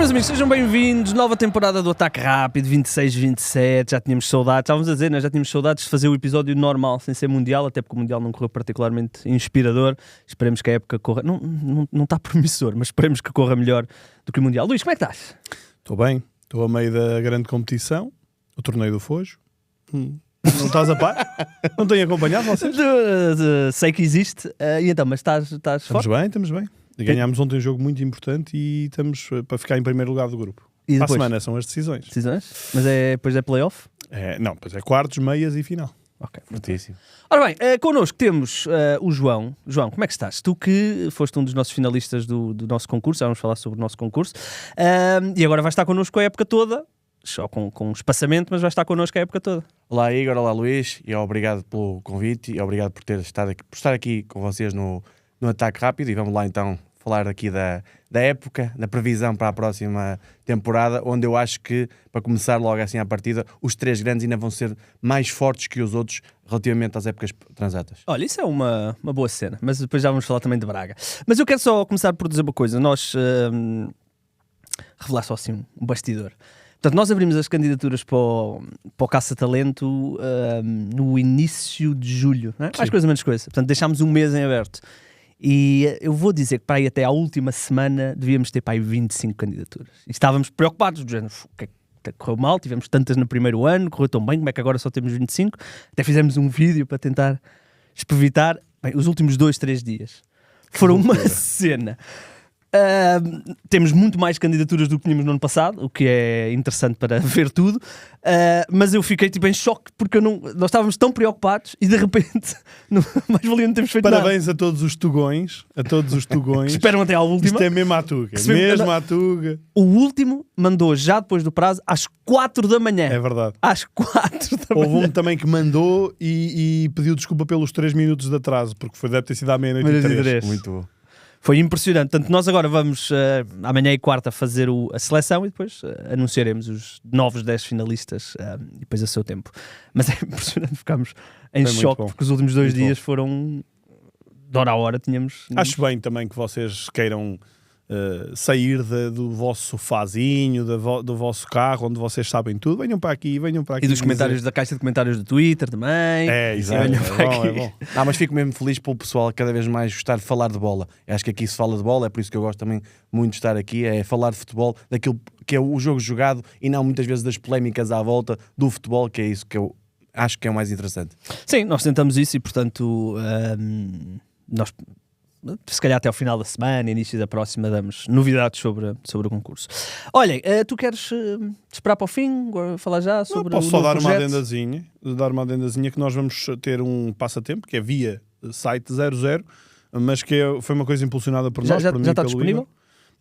meus amigos, sejam bem-vindos. Nova temporada do Ataque Rápido, 26-27. Já tínhamos saudades, estávamos a dizer, né? Já tínhamos saudades de fazer o episódio normal, sem ser mundial, até porque o mundial não correu particularmente inspirador. Esperemos que a época corra. Não está promissor, mas esperemos que corra melhor do que o mundial. Luís, como é que estás? Estou bem, estou a meio da grande competição, o torneio do Fojo. Não estás a par? Não tenho acompanhado vocês? Sei que existe, e então, mas estás forte? Estamos bem. Ganhámos ontem um jogo muito importante e estamos para ficar em primeiro lugar do grupo. E Para a depois? semana são as decisões. Mas depois é playoff? Não, pois é quartos, meias e final. Ok. Fortíssimo. Ora bem, connosco temos o João. João, como é que estás? Tu que foste um dos nossos finalistas do nosso concurso, já vamos falar sobre o nosso concurso, e agora vais estar connosco a época toda, só com espaçamento, mas vais estar connosco a época toda. Olá Igor, olá Luís, e obrigado pelo convite e obrigado por estar aqui com vocês no Ataque Rápido. E vamos lá então falar aqui da época, da previsão para a próxima temporada, onde eu acho que, para começar logo assim à partida, os três grandes ainda vão ser mais fortes que os outros relativamente às épocas transatas. Olha, isso é uma boa cena, mas depois já vamos falar também de Braga. Mas eu quero só começar por dizer uma coisa. Nós, revelar só assim um bastidor. Portanto, nós abrimos as candidaturas para o Caça-Talento no início de julho, não é? Mais coisa, menos coisa. Portanto, deixámos um mês em aberto. E eu vou dizer que para aí até à última semana devíamos ter para aí 25 candidaturas. E estávamos preocupados, do género, o que é que correu mal? Tivemos tantas no primeiro ano, correu tão bem, como é que agora só temos 25? Até fizemos um vídeo para tentar espevitar. Bem, os últimos 2-3 dias foram uma cena. Temos muito mais candidaturas do que tínhamos no ano passado, o que é interessante para ver tudo, mas eu fiquei tipo em choque porque nós estávamos tão preocupados e de repente mais valia não termos feito Parabéns nada. a todos os tugões, Que esperam até à última. Isto é mesmo à tuga, à tuga. O último mandou já depois do prazo às 4 da manhã. É verdade. Às 4 da manhã. Houve um também que mandou e pediu desculpa pelos 3 minutos de atraso, porque deve ter sido à meia-noite e 3. Muito bom. Foi impressionante. Portanto, nós agora vamos amanhã e quarta fazer a seleção e depois anunciaremos os novos 10 finalistas e depois a seu tempo. Mas é impressionante, ficámos em choque porque os últimos 2 dias foram de hora a hora. Tínhamos. Acho bem também que vocês queiram sair do vosso sofazinho, do vosso carro, onde vocês sabem tudo. Venham para aqui. E dos comentários da caixa de comentários do Twitter também. Exato. É bom. Não, mas fico mesmo feliz pelo pessoal cada vez mais gostar de falar de bola. Eu acho que aqui se fala de bola, é por isso que eu gosto também muito de estar aqui, é falar de futebol, daquilo que é o jogo jogado e não muitas vezes das polémicas à volta do futebol, que é isso que eu acho que é o mais interessante. Sim, nós tentamos isso e portanto nós se calhar até ao final da semana, início da próxima, damos novidades sobre o concurso. Olhem, tu queres esperar para o fim? Falar já sobre Posso o só novo dar projeto? uma adendazinha que nós vamos ter um passatempo, que é via site 00, mas que foi uma coisa impulsionada por nós. Já por mim, está pelo disponível?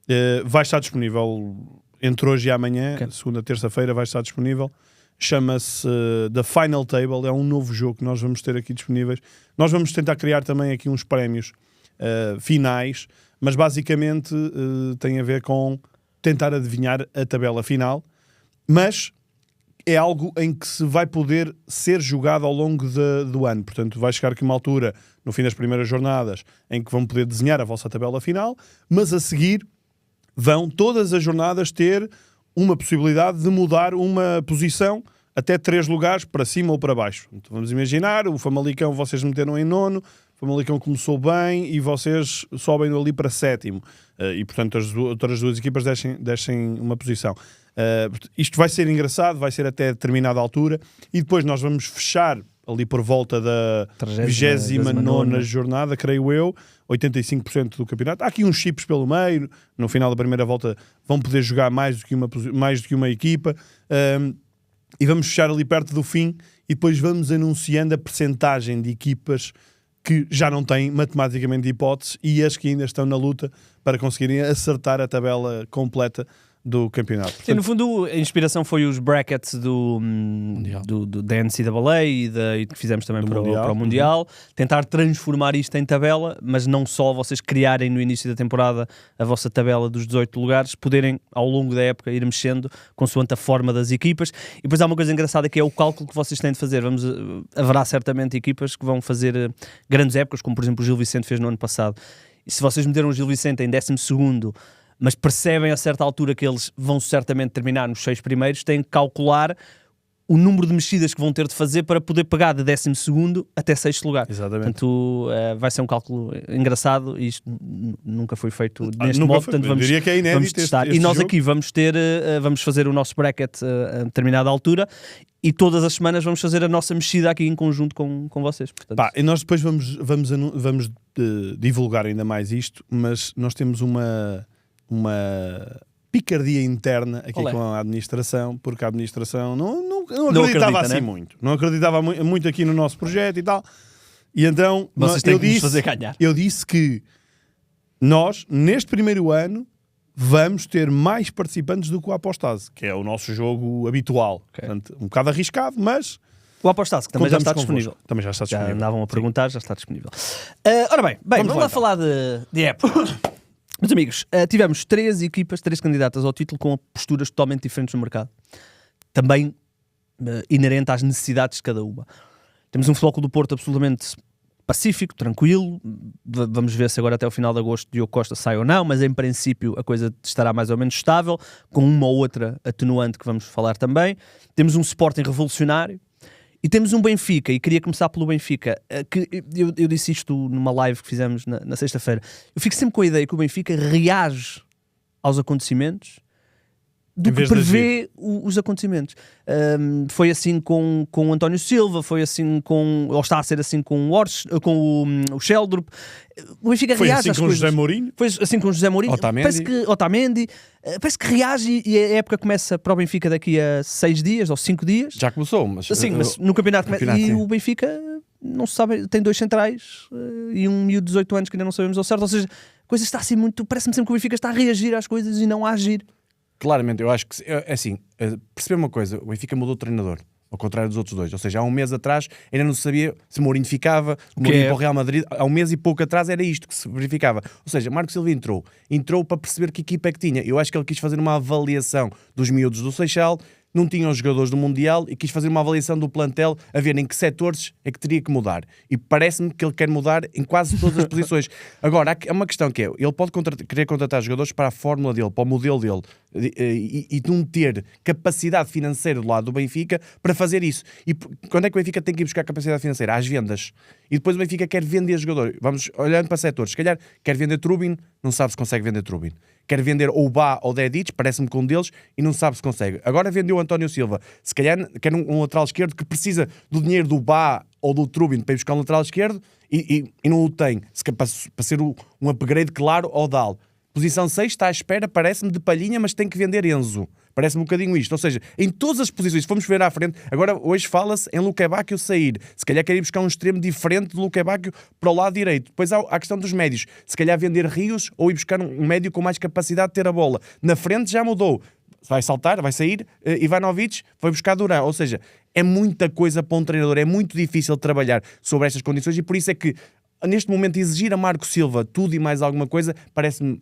Igor. Vai estar disponível entre hoje e amanhã, segunda, terça-feira vai estar disponível. Chama-se The Final Table, é um novo jogo que nós vamos ter aqui disponíveis. Nós vamos tentar criar também aqui uns prémios finais, mas basicamente tem a ver com tentar adivinhar a tabela final, mas é algo em que se vai poder ser jogado ao longo do ano. Portanto, vai chegar aqui uma altura, no fim das primeiras jornadas, em que vão poder desenhar a vossa tabela final, mas a seguir vão todas as jornadas ter uma possibilidade de mudar uma posição até 3 lugares, para cima ou para baixo. Então, vamos imaginar, o Famalicão vocês meteram em 9º, o Famalicão começou bem e vocês sobem ali para 7º. E, portanto, as outras duas equipas deixem uma posição. Isto vai ser engraçado, vai ser até determinada altura. E depois nós vamos fechar ali por volta da 29ª jornada, creio eu, 85% do campeonato. Há aqui uns chips pelo meio. No final da primeira volta vão poder jogar mais do que uma equipa. E vamos fechar ali perto do fim e depois vamos anunciando a percentagem de equipas que já não têm matematicamente hipóteses e as que ainda estão na luta para conseguirem acertar a tabela completa do campeonato. Sim, no fundo a inspiração foi os brackets da NCAA e que fizemos também para o Mundial. Tentar transformar isto em tabela, mas não só vocês criarem no início da temporada a vossa tabela dos 18 lugares, poderem ao longo da época ir mexendo consoante a forma das equipas. E depois há uma coisa engraçada que é o cálculo que vocês têm de fazer. Haverá certamente equipas que vão fazer grandes épocas, como por exemplo o Gil Vicente fez no ano passado. E se vocês meteram o Gil Vicente em 12º mas percebem a certa altura que eles vão certamente terminar nos 6 primeiros, têm que calcular o número de mexidas que vão ter de fazer para poder pegar de 12º até 6º lugar. Exatamente. Portanto, vai ser um cálculo engraçado e isto nunca foi feito neste modo. Portanto, Eu diria que é inédito vamos testar. este E nós jogo. aqui vamos fazer o nosso bracket a determinada altura e todas as semanas vamos fazer a nossa mexida aqui em conjunto com vocês. Portanto, E nós depois vamos divulgar ainda mais isto, mas nós temos uma picardia interna aqui Qual é? com a administração, porque a administração não acreditava acredita, assim né? muito. Não acreditava muito aqui no nosso projeto e tal. E então vocês têm que nos fazer ganhar. eu disse que nós, neste primeiro ano, vamos ter mais participantes do que o Apostase, que é o nosso jogo habitual. Ok. Portanto, um bocado arriscado, mas O Apostase, que também já está contamos disponível. convosco. Também já está Já disponível. andavam a perguntar, já está disponível. Ora bem, vamos lá lá, então. falar de época. Meus amigos, tivemos 3 equipas, 3 candidatas ao título com posturas totalmente diferentes no mercado. Também inerente às necessidades de cada uma. Temos um Futebol Clube do Porto absolutamente pacífico, tranquilo. Vamos ver se agora até o final de agosto Diogo Costa sai ou não, mas em princípio a coisa estará mais ou menos estável, com uma ou outra atenuante que vamos falar também. Temos um Sporting revolucionário. E temos um Benfica, e queria começar pelo Benfica, que eu disse isto numa live que fizemos na sexta-feira. Eu fico sempre com a ideia que o Benfica reage aos acontecimentos do Em que vez de prevê os acontecimentos. Foi assim com o António Silva, foi assim ou está a ser assim com o Sheldrup. O Benfica foi reage assim às com o coisas. José Mourinho. Foi assim com o José Mourinho. Otamendi. Parece que reage e a época começa para o Benfica daqui a 6 dias ou 5 dias. Já começou, mas... Sim, mas no campeonato e sim. o Benfica não se sabe, tem 2 centrais e um miúdo de 18 anos que ainda não sabemos ao certo, ou seja, a coisa está assim muito, parece-me sempre que o Benfica está a reagir às coisas e não a agir. Claramente, eu acho que, é assim, perceber uma coisa, o Benfica mudou de treinador, ao contrário dos outros dois. Ou seja, há um mês atrás ainda não se sabia se Mourinho ficava, Mourinho para o Real Madrid, há um mês e pouco atrás era isto que se verificava. Ou seja, Marco Silva entrou para perceber que equipa é que tinha. Eu acho que ele quis fazer uma avaliação dos miúdos do Seixal, não tinham os jogadores do Mundial e quis fazer uma avaliação do plantel a ver em que setores é que teria que mudar. E parece-me que ele quer mudar em quase todas as posições. Agora, há uma questão que é, ele pode querer contratar jogadores para a fórmula dele, para o modelo dele, e não ter capacidade financeira do lado do Benfica para fazer isso. E quando é que o Benfica tem que ir buscar capacidade financeira? Às vendas. E depois o Benfica quer vender jogador. Vamos olhando para setores. Se calhar quer vender Trubin, não sabe se consegue vender Trubin. Quer vender ou Bá ou Dedic, parece-me que um deles, e não sabe se consegue. Agora vendeu o António Silva. Se calhar quer um lateral esquerdo que precisa do dinheiro do Bá ou do Trubin para ir buscar um lateral esquerdo e não o tem. Para ser um upgrade claro ao Dal. Posição 6 está à espera, parece-me de palhinha, mas tem que vender Enzo. Parece-me um bocadinho isto. Ou seja, em todas as posições, se formos ver à frente, agora hoje fala-se em Luque Bacchio sair. Se calhar quer ir buscar um extremo diferente do Luque Bacchio para o lado direito. Depois há a questão dos médios. Se calhar vender Rios ou ir buscar um médio com mais capacidade de ter a bola. Na frente já mudou. Vai saltar, vai sair, Ivanovic vai buscar Duran. Ou seja, é muita coisa para um treinador. É muito difícil trabalhar sobre estas condições e por isso é que neste momento exigir a Marco Silva tudo e mais alguma coisa parece-me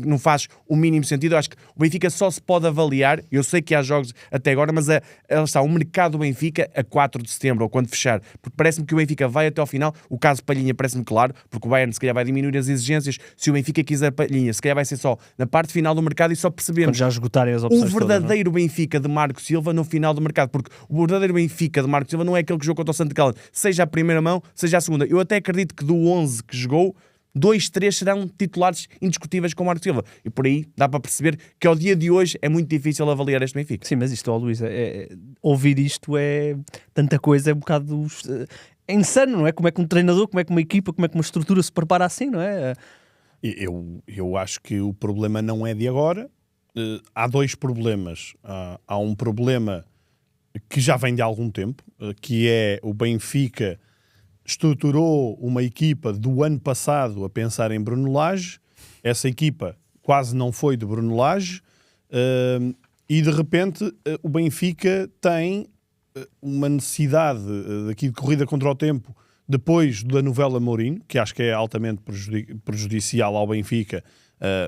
não faz o mínimo sentido. Eu acho que o Benfica só se pode avaliar, eu sei que há jogos até agora, mas está o mercado do Benfica a 4 de setembro ou quando fechar, porque parece-me que o Benfica vai até ao final. O caso Palhinha parece-me claro, porque o Bayern se calhar vai diminuir as exigências. Se o Benfica quiser Palhinha, se calhar vai ser só na parte final do mercado e só percebemos quando já esgotarem as opções o verdadeiro todas, Benfica de Marco Silva no final do mercado, porque o verdadeiro Benfica de Marco Silva não é aquele que jogou contra o Santa Clara, seja a primeira mão, seja a segunda. Eu até acredito que do 11 que jogou, 2, 3 serão titulares indiscutíveis com o Marco Silva. E por aí dá para perceber que ao dia de hoje é muito difícil avaliar este Benfica. Sim, mas isto, Luís, ouvir isto é tanta coisa, é um bocado é insano, não é? Como é que um treinador, como é que uma equipa, como é que uma estrutura se prepara assim, não é? Eu acho que o problema não é de agora. Há 2 problemas. Há um problema que já vem de algum tempo, que é o Benfica estruturou uma equipa do ano passado a pensar em Bruno Lage. Essa equipa quase não foi de Bruno Lage e de repente o Benfica tem uma necessidade aqui de corrida contra o tempo depois da novela Mourinho, que acho que é altamente prejudicial ao Benfica,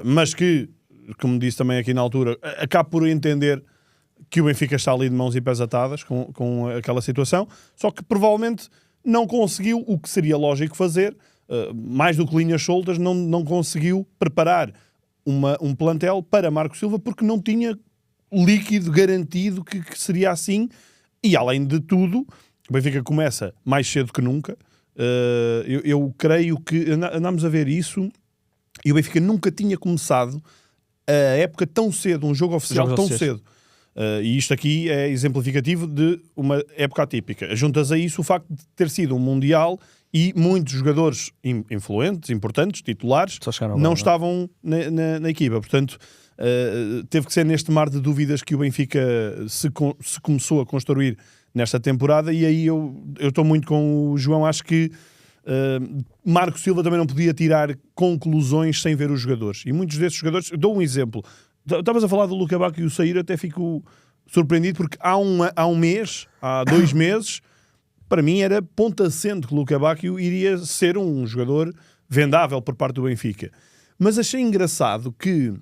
mas que, como disse também aqui na altura, acaba por entender que o Benfica está ali de mãos e pés atadas com aquela situação, só que provavelmente não conseguiu o que seria lógico fazer, mais do que linhas soltas, não conseguiu preparar um plantel para Marco Silva porque não tinha líquido garantido que seria assim. E além de tudo, o Benfica começa mais cedo que nunca. Eu creio que andámos a ver isso e o Benfica nunca tinha começado a época tão cedo, um jogo oficial tão cedo. E isto aqui é exemplificativo de uma época atípica. Juntas a isso o facto de ter sido um Mundial e muitos jogadores influentes, importantes, titulares, não estavam na equipa. Portanto, teve que ser neste mar de dúvidas que o Benfica se começou a construir nesta temporada. E aí eu estou muito com o João. Acho que Marco Silva também não podia tirar conclusões sem ver os jogadores. E muitos desses jogadores... Dou um exemplo. Estavas a falar do Luka Bacchio e o Sair, até fico surpreendido porque há um mês, há 2 meses, para mim era ponto assente que o Luka Bacchio iria ser um jogador vendável por parte do Benfica. Mas achei engraçado que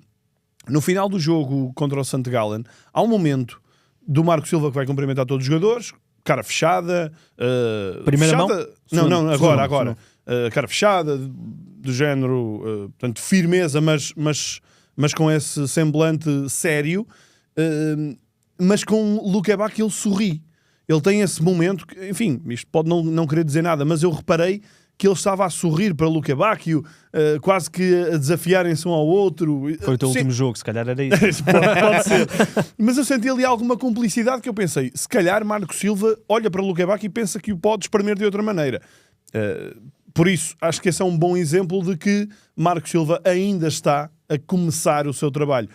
no final do jogo contra o St. Gallen há um momento do Marco Silva que vai cumprimentar todos os jogadores, cara fechada. Primeira fechada, mão? Não, agora. Cara fechada, do género, portanto, firmeza, mas com esse semblante sério, mas com o Luka Bacchio ele sorri. Ele tem esse momento, que, enfim, isto pode não querer dizer nada, mas eu reparei que ele estava a sorrir para Luka Bacchio, quase que a desafiarem-se um ao outro. Foi o teu último jogo, se calhar era isso. pode ser. Mas eu senti ali alguma cumplicidade que eu pensei, se calhar Marco Silva olha para Luka Bacchio e pensa que o pode espremer de outra maneira. Por isso, acho que esse é um bom exemplo de que Marco Silva ainda está a começar o seu trabalho.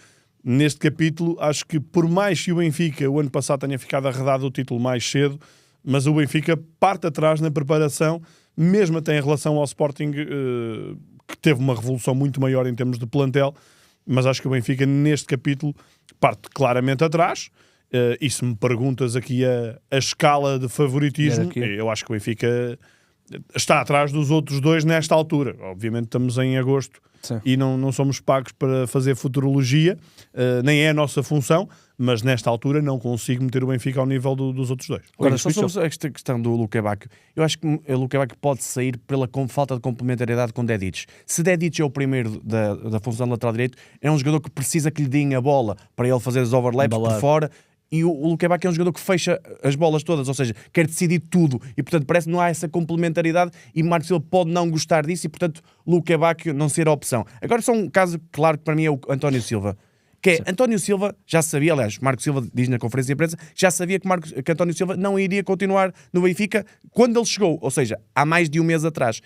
Neste capítulo, acho que por mais que o Benfica o ano passado tenha ficado arredado o título mais cedo, mas o Benfica parte atrás na preparação, mesmo até em relação ao Sporting, que teve uma revolução muito maior em termos de plantel, mas acho que o Benfica neste capítulo parte claramente atrás. E se me perguntas aqui a escala de favoritismo, eu acho que o Benfica está atrás dos outros dois nesta altura. Obviamente estamos em agosto. Sim. E não somos pagos para fazer futurologia, nem é a nossa função, mas nesta altura não consigo meter o Benfica ao nível dos outros dois. Agora, só sobre esta questão do Luka Bacchio, eu acho que o Luka Bacchio pode sair pela falta de complementariedade com Dedić. Se Dedić é o primeiro da função de lateral direito, é um jogador que precisa que lhe deem a bola para ele fazer os overlaps por fora. E o Luka Bacchio é um jogador que fecha as bolas todas, ou seja, quer decidir tudo. E, portanto, parece que não há essa complementaridade e Marco Silva pode não gostar disso e, portanto, Luka Bacchio não ser a opção. Agora, só um caso claro que para mim é o António Silva. Que é, António Silva já sabia, aliás, Marco Silva diz na conferência de imprensa, já sabia que António Silva não iria continuar no Benfica quando ele chegou, ou seja, há mais de um mês atrás.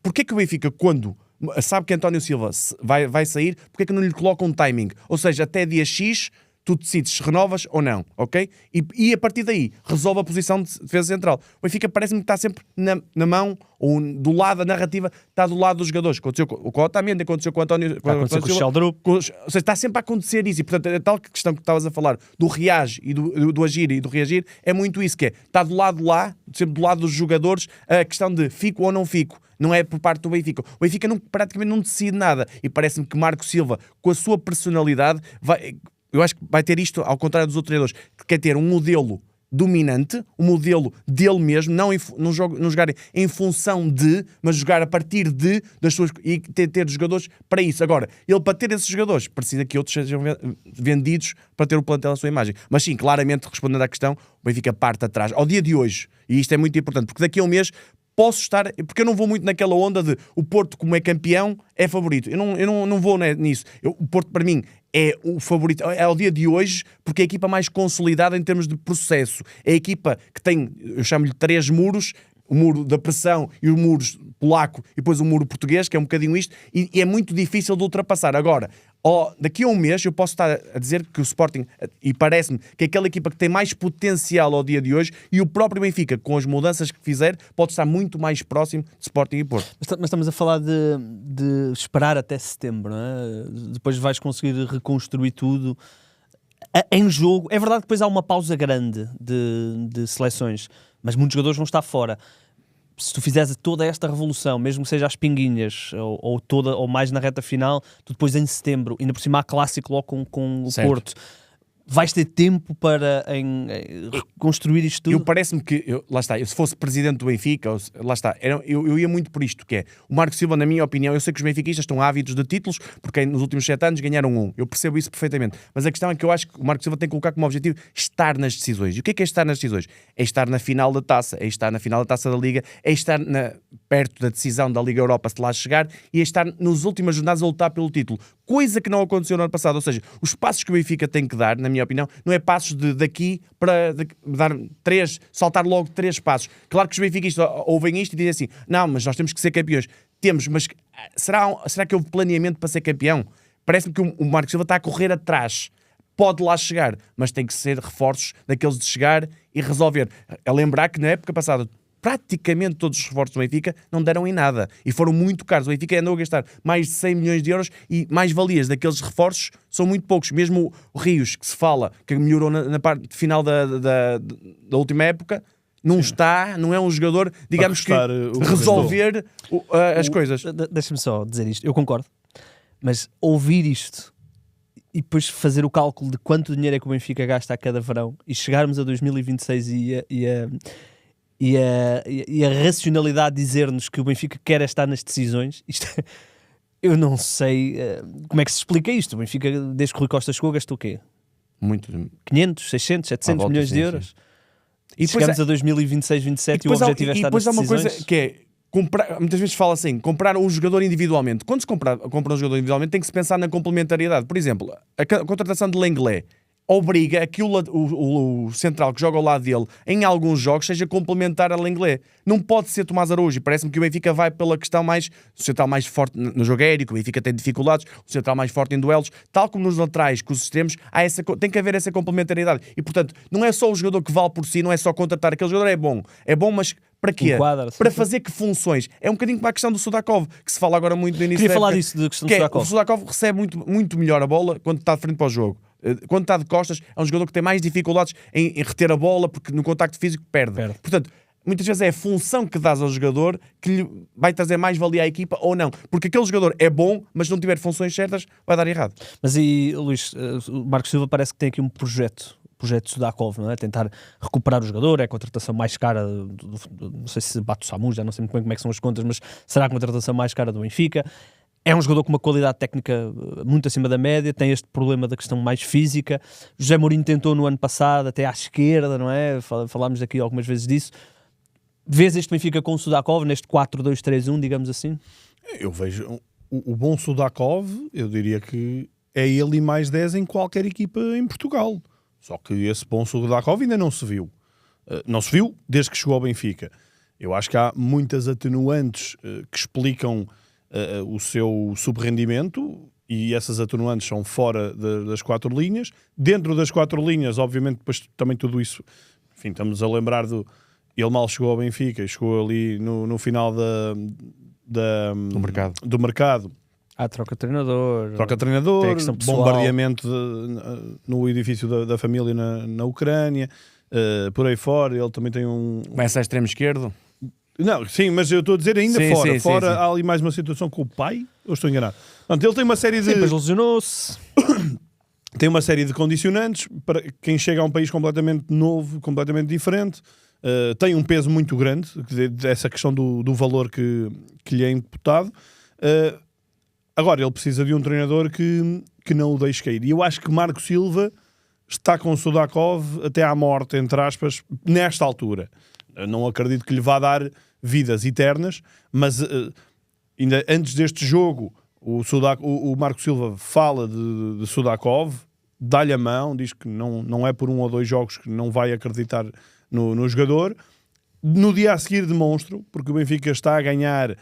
Porquê que o Benfica, quando sabe que António Silva vai sair, porquê que não lhe coloca um timing? Ou seja, até dia X... tu decides se renovas ou não, ok? E a partir daí resolve a posição de defesa central. O Benfica parece-me que está sempre na mão ou do lado, a narrativa está do lado dos jogadores. Aconteceu com o Otamendi, aconteceu com o António, aconteceu com o Sheldrup. Ou seja, está sempre a acontecer isso. E, portanto, a tal questão que estavas a falar do reage e do agir e do reagir é muito isso, que é, está do lado lá, sempre do lado dos jogadores, a questão de fico ou não fico. Não é por parte do Benfica. O Benfica praticamente não decide nada. E parece-me que Marco Silva, com a sua personalidade, eu acho que vai ter isto, ao contrário dos outros treinadores, que quer ter um modelo dominante, um modelo dele mesmo, não jogar em função de, mas jogar a partir das suas... e ter jogadores para isso. Agora, ele para ter esses jogadores, precisa que outros sejam vendidos para ter o plantel à sua imagem. Mas sim, claramente, respondendo à questão, o Benfica parte atrás. Ao dia de hoje, e isto é muito importante, porque daqui a um mês posso estar... Porque eu não vou muito naquela onda de o Porto, como é campeão, é favorito. Eu não vou nisso. O Porto, para mim, é o favorito. É ao dia de hoje, porque é a equipa mais consolidada em termos de processo. É a equipa que tem, eu chamo-lhe 3 muros, o muro da pressão e o muro polaco e depois o muro português, que é um bocadinho isto, e é muito difícil de ultrapassar. Agora, daqui a um mês eu posso estar a dizer que o Sporting, e parece-me que é aquela equipa que tem mais potencial ao dia de hoje, e o próprio Benfica, com as mudanças que fizer, pode estar muito mais próximo de Sporting e Porto. Mas estamos a falar de esperar até setembro, não é? Depois vais conseguir reconstruir tudo em jogo. É verdade que depois há uma pausa grande de seleções, mas muitos jogadores vão estar fora. Se tu fizeres toda esta revolução, mesmo que seja às pinguinhas, ou mais na reta final, tu depois em setembro, ainda por cima há clássico logo com o Porto, vais ter tempo para construir isto tudo? Parece-me que, lá está, eu se fosse presidente do Benfica, lá está, eu ia muito por isto, que é, o Marco Silva, na minha opinião, eu sei que os benfiquistas estão ávidos de títulos, porque nos últimos 7 anos ganharam um, eu percebo isso perfeitamente, mas a questão é que eu acho que o Marco Silva tem que colocar como objetivo estar nas decisões. E o que é estar nas decisões? É estar na final da Taça, é estar na final da Taça da Liga, é estar perto da decisão da Liga Europa, se lá chegar, e é estar nas últimas jornadas a lutar pelo título, coisa que não aconteceu no ano passado. Ou seja, os passos que o Benfica tem que dar, na minha opinião, não é passos daqui para dar 3, saltar logo 3 passos. Claro que os benfiquistas ouvem isto e dizem assim, não, mas nós temos que ser campeões. Temos, mas será que houve planeamento para ser campeão? Parece-me que o Marco Silva está a correr atrás. Pode lá chegar, mas tem que ser reforços daqueles de chegar e resolver. A lembrar que na época passada praticamente todos os reforços do Benfica não deram em nada e foram muito caros. O Benfica andou a gastar mais de 100 milhões de euros e mais-valias daqueles reforços são muito poucos. Mesmo o Rios, que se fala que melhorou na parte final da última época, não é um jogador, digamos que resolver as coisas. Deixa-me só dizer isto, eu concordo, mas ouvir isto e depois fazer o cálculo de quanto dinheiro é que o Benfica gasta a cada verão e chegarmos a 2026 e a racionalidade dizer-nos que o Benfica quer estar nas decisões, eu não sei como é que se explica isto. O Benfica, desde que o Rui Costa chegou, gastou o quê? Muito. 500, 600, 700 milhões de euros. E chegamos a 2026, 2027 e o objetivo é estar nas decisões. E depois há uma coisa que é, muitas vezes fala assim, comprar um jogador individualmente. Quando se compra um jogador individualmente, tem que se pensar na complementariedade. Por exemplo, a contratação de Lenglet obriga a que o central que joga ao lado dele em alguns jogos seja complementar a Lenglet. Não pode ser Tomás Araújo. Parece-me que o Benfica vai pela questão o central mais forte no jogo aéreo, que o Benfica tem dificuldades, o central mais forte em duelos, tal como nos laterais, com os extremos, tem que haver essa complementariedade. E, portanto, não é só o jogador que vale por si, não é só contratar. Aquele jogador é bom, mas para quê? Para fazer que funções? É um bocadinho como a questão do Sudakov, que se fala agora muito no início. Queria falar disso, da questão do Sudakov. O Sudakov recebe muito, muito melhor a bola quando está de frente para o jogo. Quando está de costas, é um jogador que tem mais dificuldades em reter a bola, porque no contacto físico perde. Portanto, muitas vezes é a função que dás ao jogador que lhe vai trazer mais valia à equipa ou não. Porque aquele jogador é bom, mas se não tiver funções certas, vai dar errado. Mas e, Luís, o Marco Silva parece que tem aqui um projeto Sudakov, não é? Tentar recuperar o jogador, é a contratação mais cara, não sei se bate o Samu, já não sei muito bem como é que são as contas, mas será a contratação mais cara do Benfica. É um jogador com uma qualidade técnica muito acima da média, tem este problema da questão mais física. José Mourinho tentou no ano passado, até à esquerda, não é? Falámos aqui algumas vezes disso. Vês este Benfica com o Sudakov neste 4-2-3-1, digamos assim? Eu vejo o bom Sudakov, eu diria que é ele e mais 10 em qualquer equipa em Portugal. Só que esse bom Sudakov ainda não se viu. Não se viu desde que chegou ao Benfica. Eu acho que há muitas atenuantes que explicam o seu subrendimento, e essas atenuantes são fora das 4 linhas. Dentro das 4 linhas, obviamente, depois também tudo isso, enfim, estamos a lembrar ele mal chegou ao Benfica e chegou ali no final do mercado. Troca de treinador, bombardeamento no edifício da família na Ucrânia, por aí fora. Ele também tem começa a extremo esquerdo. Não, sim, mas eu estou a dizer ainda fora. Sim. Há ali mais uma situação com o pai, ou estou enganado? Portanto, ele tem uma série de... Sim, depois lesionou-se. Tem uma série de condicionantes para quem chega a um país completamente novo, completamente diferente. Tem um peso muito grande, essa questão do valor que lhe é imputado. Agora, ele precisa de um treinador que não o deixe cair. E eu acho que Marco Silva está com o Sudakov até à morte, entre aspas, nesta altura. Eu não acredito que lhe vá dar vidas eternas, mas ainda antes deste jogo, o Marco Silva fala de Sudakov, dá-lhe a mão, diz que não é por 1 ou 2 jogos que não vai acreditar no jogador. No dia a seguir demonstro, porque o Benfica está a ganhar.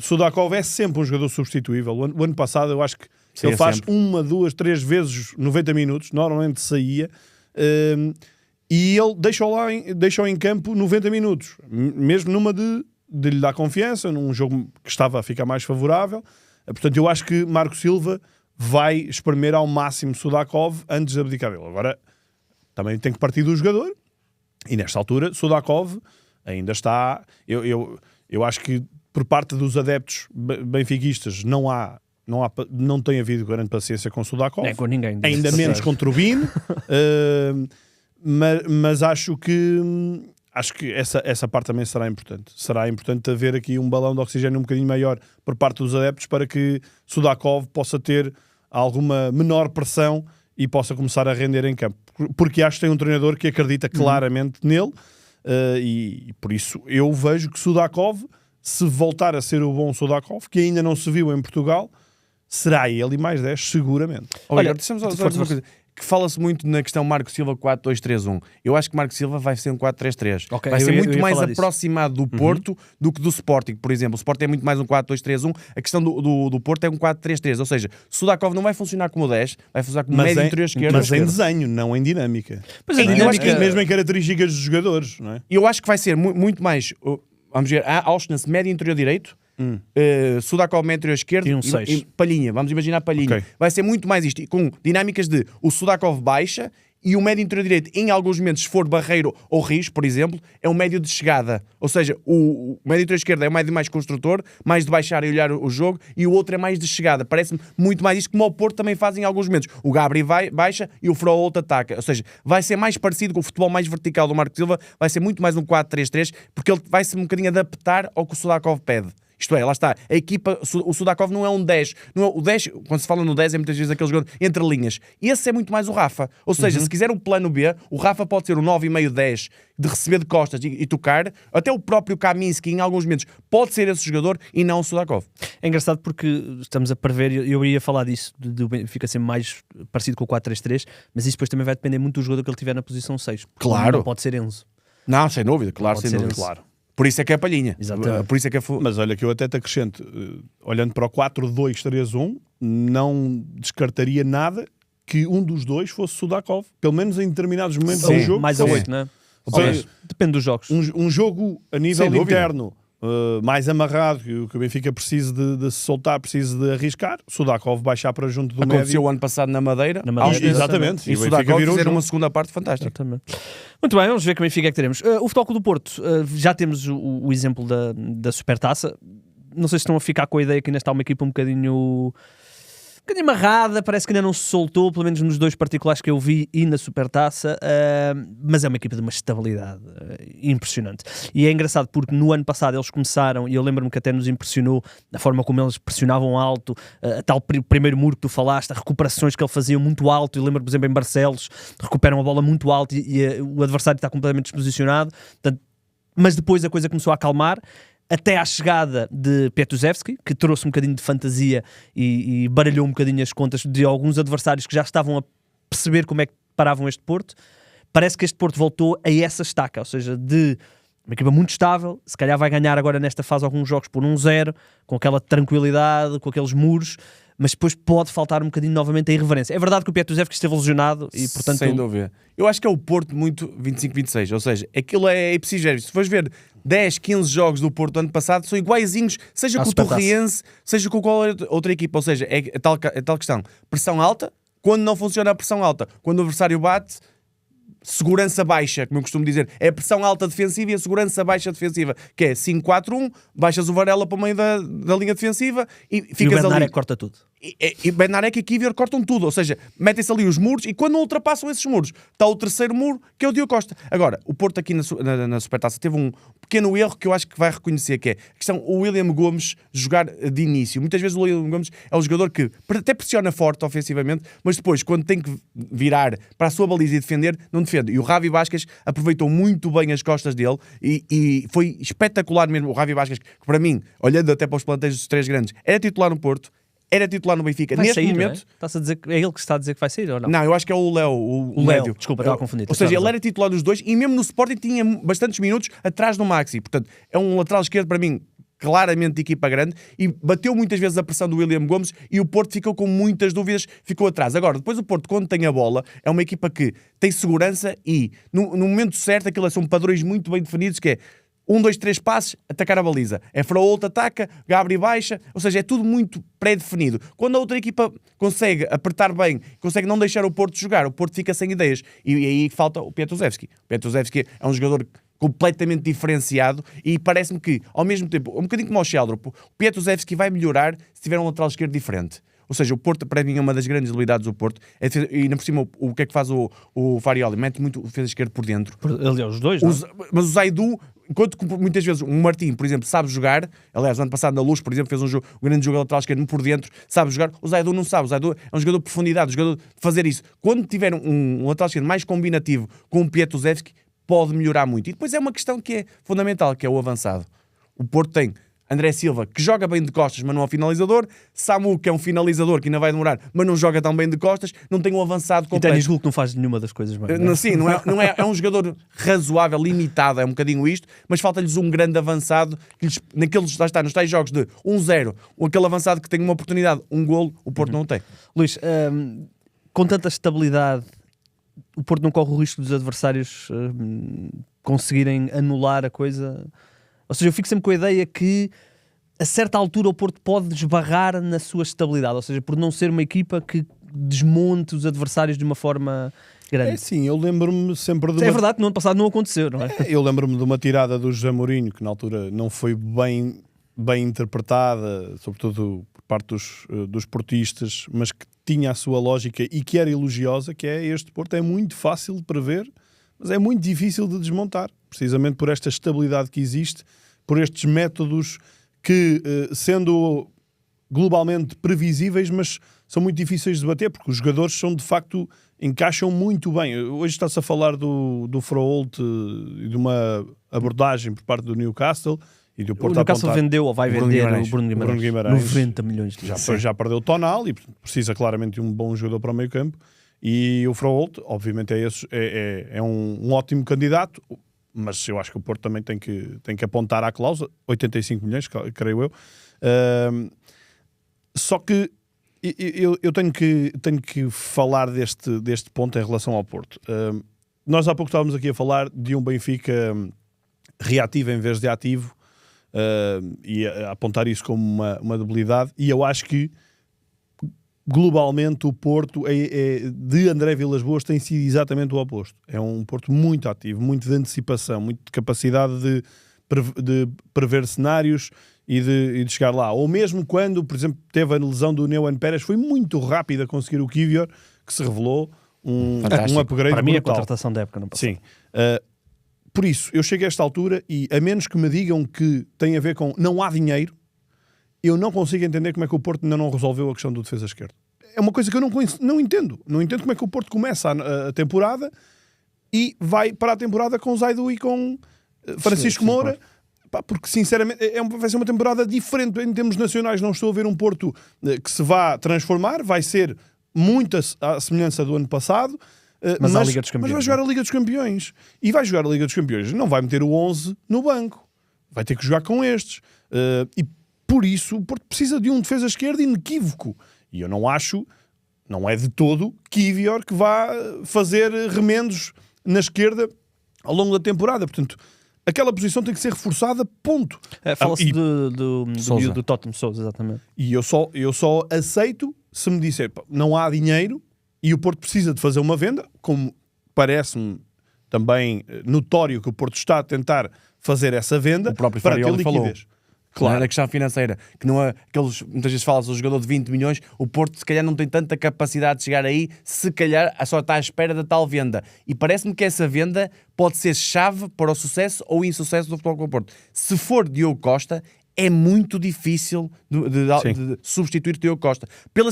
Sudakov é sempre um jogador substituível. O ano passado eu acho que ele faz sempre 1, 2, 3 vezes 90 minutos, normalmente saía, e ele deixou em campo 90 minutos, mesmo numa de lhe dar confiança, num jogo que estava a ficar mais favorável. Portanto, eu acho que Marco Silva vai espremer ao máximo Sudakov antes de abdicar dele. Agora, também tem que partir do jogador, e nesta altura, Sudakov ainda está... Eu acho que por parte dos adeptos benfiquistas não há Não tem havido grande paciência com o Sudakov. Nem com ninguém. Ainda menos com o Turbine. Mas acho que essa parte também será importante. Será importante haver aqui um balão de oxigênio um bocadinho maior por parte dos adeptos para que Sudakov possa ter alguma menor pressão e possa começar a render em campo. Porque acho que tem um treinador que acredita claramente nele e por isso eu vejo que Sudakov, se voltar a ser o bom Sudakov, que ainda não se viu em Portugal, será ele e mais 10, seguramente. Olha, deixamos uma coisa. Que fala-se muito na questão Marco Silva 4-2-3-1. Eu acho que Marco Silva vai ser um 4-3-3. Okay, vai ser muito mais aproximado do Porto do que do Sporting, por exemplo. O Sporting é muito mais um 4-2-3-1. A questão do Porto é um 4-3-3. Ou seja, Sudakov não vai funcionar como 10, vai funcionar como médio interior esquerdo. Mas em desenho, não em dinâmica. Mas eu acho que mesmo em características dos jogadores. Não é? Eu acho que vai ser muito mais... Vamos ver, Auschwitz, médio interior direito, Sudakov médio interior esquerdo e Palhinha, vamos imaginar Palhinha. Okay. Vai ser muito mais isto, com dinâmicas de o Sudakov baixa e o médio interior direito, em alguns momentos, se for Barreiro ou Rios, por exemplo, é um médio de chegada. Ou seja, o médio interior esquerdo é um médio mais construtor, mais de baixar e olhar o jogo, e o outro é mais de chegada. Parece-me muito mais isto, como o Porto também faz em alguns momentos. O Gabri baixa e o Froholt ataca. Ou seja, vai ser mais parecido com o futebol mais vertical do Marco Silva, vai ser muito mais um 4-3-3, porque ele vai se um bocadinho adaptar ao que o Sudakov pede. Isto é, lá está, a equipa, o Sudakov não é um 10. Não é, o 10, quando se fala no 10, é muitas vezes aquele jogador entre linhas. Esse é muito mais o Rafa. Ou seja, se quiser um plano B, o Rafa pode ser um 9,5-10 de receber de costas e tocar. Até o próprio Kaminski, em alguns momentos, pode ser esse jogador e não o Sudakov. É engraçado porque estamos a prever, eu ia falar disso, fica sempre mais parecido com o 4-3-3, mas isso depois também vai depender muito do jogador que ele tiver na posição 6. Claro. Não pode ser Enzo. Não, sem dúvida, claro, sem dúvida. Claro. Por isso é que é Palhinha. Exatamente. Por isso é que é Mas olha que eu até te acrescento, olhando para o 4-2-3-1, não descartaria nada que um dos dois fosse Sudakov, pelo menos em determinados momentos do jogo. Mais a 8, não é? Seja, depende dos jogos. Um jogo a nível interno mais amarrado, que o Benfica precisa de se soltar, precisa de arriscar, Sudakov baixar para junto do médio. Aconteceu o ano passado na Madeira. Exatamente. E Sudakov fizeram uma segunda parte fantástica. Exatamente. Muito bem, vamos ver que Benfica é que teremos. O Futebol Clube do Porto, já temos o exemplo da Supertaça. Não sei se estão a ficar com a ideia que ainda está uma equipa um bocadinho amarrada, parece que ainda não se soltou, pelo menos nos dois particulares que eu vi e na Supertaça, mas é uma equipa de uma estabilidade impressionante. E é engraçado porque no ano passado eles começaram, e eu lembro-me que até nos impressionou a forma como eles pressionavam alto, a tal primeiro muro que tu falaste, as recuperações que ele fazia muito alto. Eu lembro, por exemplo, em Barcelos, recuperam a bola muito alto e o adversário está completamente desposicionado. Portanto, mas depois a coisa começou a acalmar, até à chegada de Piatusevski, que trouxe um bocadinho de fantasia e baralhou um bocadinho as contas de alguns adversários que já estavam a perceber como é que paravam este Porto. Parece que este Porto voltou a essa estaca, ou seja, de uma equipa muito estável, se calhar vai ganhar agora nesta fase alguns jogos por 1-0, com aquela tranquilidade, com aqueles muros, mas depois pode faltar um bocadinho novamente a irreverência. É verdade que o Piatusevski esteve lesionado e, portanto... Sem dúvida. Eu acho que é o Porto muito 25-26, ou seja, aquilo é ipsigério. Se fores ver 10, 15 jogos do Porto ano passado, são iguaizinhos, seja com o Torriense, seja com qualquer outra equipa. Ou seja, é tal questão. Pressão alta, quando não funciona a pressão alta, quando o adversário bate... Segurança baixa, como eu costumo dizer, é a pressão alta defensiva e a segurança baixa defensiva, que é 5-4-1, baixas o Varela para o meio da linha defensiva e ficas ali. E o Bednarek corta tudo. E Bednarek e Kivior cortam tudo, ou seja, metem-se ali os muros e quando ultrapassam esses muros, está o terceiro muro, que é o Diogo Costa. Agora, o Porto aqui na Supertaça teve um pequeno erro que eu acho que vai reconhecer, que é a questão o William Gomes jogar de início. Muitas vezes o William Gomes é um jogador que até pressiona forte ofensivamente, mas depois, quando tem que virar para a sua baliza e defender, não defende. E o Javi Vázquez aproveitou muito bem as costas dele e foi espetacular mesmo. O Javi Vázquez, que para mim, olhando até para os plantéis dos três grandes, era titular no Porto, era titular no Benfica. Vai Neste sair, momento... Está-se a dizer, é ele que está a dizer que vai sair ou não? Não, eu acho que é o Léo, o médio. Desculpa, estava confundido. Ou seja, ele era titular dos dois e mesmo no Sporting tinha bastantes minutos atrás do Maxi. Portanto, é um lateral esquerdo para mim claramente de equipa grande e bateu muitas vezes a pressão do William Gomes e o Porto ficou com muitas dúvidas, ficou atrás. Agora, depois o Porto, quando tem a bola, é uma equipa que tem segurança e no momento certo, aquilo são padrões muito bem definidos, que é 1, 2, 3 passes, atacar a baliza. É Froholt ataca, Gabri baixa, ou seja, é tudo muito pré-definido. Quando a outra equipa consegue apertar bem, consegue não deixar o Porto jogar, o Porto fica sem ideias. E aí falta o Piatusevski. O Piatusevski é um jogador completamente diferenciado, e parece-me que, ao mesmo tempo, um bocadinho como o Sheldrop, o Pietruszewski vai melhorar se tiver um lateral esquerdo diferente. Ou seja, o Porto, para mim, é uma das grandes debilidades do Porto. E ainda por cima, o que é que faz o Farioli? Mete muito o defesa esquerdo por dentro. Aliás, os dois, não? Mas o Zaidu, enquanto que muitas vezes um Martim, por exemplo, sabe jogar, aliás, no ano passado na Luz, por exemplo, fez um grande jogo lateral esquerdo por dentro, sabe jogar, o Zaidu não sabe. O Zaidu é um jogador de profundidade, um jogador de fazer isso. Quando tiver um lateral esquerdo mais combinativo com o Pietruszewski, pode melhorar muito. E depois é uma questão que é fundamental, que é o avançado. O Porto tem André Silva, que joga bem de costas, mas não é um finalizador. Samu, que é um finalizador, que ainda vai demorar, mas não joga tão bem de costas. Não tem um avançado completo. E Ténis Gul que não faz nenhuma das coisas bem. Não é? Sim, é um jogador razoável, limitado, é um bocadinho isto, mas falta-lhes um grande avançado, que naqueles, lá está, nos tais jogos de 1-0, ou aquele avançado que tem uma oportunidade, um golo, o Porto não tem. Luís, com tanta estabilidade, o Porto não corre o risco dos adversários conseguirem anular a coisa? Ou seja, eu fico sempre com a ideia que a certa altura o Porto pode esbarrar na sua estabilidade, ou seja, por não ser uma equipa que desmonte os adversários de uma forma grande. É sim, eu lembro-me sempre de É verdade que no ano passado não aconteceu, não é? Eu lembro-me de uma tirada do José Mourinho, que na altura não foi bem interpretada, sobretudo por parte dos portistas, mas que tinha a sua lógica e que era elogiosa, que é: este Porto é muito fácil de prever, mas é muito difícil de desmontar, precisamente por esta estabilidade que existe, por estes métodos que, sendo globalmente previsíveis, mas são muito difíceis de bater, porque os jogadores são, de facto, encaixam muito bem. Hoje está-se a falar do Froholt e de uma abordagem por parte do Newcastle, e do Porto. O Newcastle vendeu ou vai vender o Bruno Guimarães. 90 milhões de euros. Já perdeu o Tonal e precisa claramente de um bom jogador para o meio campo. E o Froholt, obviamente, é um ótimo candidato, mas eu acho que o Porto também tem que apontar à cláusula, 85 milhões, creio eu. Só que eu tenho que falar deste ponto em relação ao Porto. Nós há pouco estávamos aqui a falar de um Benfica reativo em vez de ativo, e a apontar isso como uma debilidade, e eu acho que globalmente o Porto de André Vilas-Boas tem sido exatamente o oposto. É um Porto muito ativo, muito de antecipação, muito de capacidade de prever cenários e de chegar lá. Ou mesmo quando, por exemplo, teve a lesão do Neuan Pérez, foi muito rápido a conseguir o Kivior, que se revelou um upgrade para mim, brutal. a contratação da época não passou. Sim. Por isso, eu chego a esta altura e, a menos que me digam que tem a ver com não há dinheiro, eu não consigo entender como é que o Porto ainda não resolveu a questão do defesa esquerdo. É uma coisa que eu não entendo. Não entendo como é que o Porto começa a temporada e vai para a temporada com Zaidu e com Francisco Moura. Porque, sinceramente, vai ser uma temporada diferente em termos nacionais. Não estou a ver um Porto que se vá transformar. Vai ser muito à semelhança do ano passado. Mas a Liga dos Campeões. Mas vai jogar a Liga dos Campeões. E vai jogar a Liga dos Campeões. Não vai meter o 11 no banco. Vai ter que jogar com estes. E por isso o Porto precisa de um defesa esquerda inequívoco. E eu não acho, não é de todo, Kivior que vá fazer remendos na esquerda ao longo da temporada. Portanto, aquela posição tem que ser reforçada, ponto. Fala-se do Tottenham Sousa, exatamente. E eu só aceito se me disser não há dinheiro e o Porto precisa de fazer uma venda, como parece-me também notório que o Porto está a tentar fazer essa venda. O próprio para ter Farioli liquidez. falou. Claro. Na questão financeira, que não é aqueles, muitas vezes fala-se do jogador de 20 milhões, o Porto se calhar não tem tanta capacidade de chegar aí, se calhar só está à espera da tal venda. E parece-me que essa venda pode ser chave para o sucesso ou insucesso do Futebol Clube do Porto. Se for Diogo Costa, é muito difícil de substituir Diogo Costa.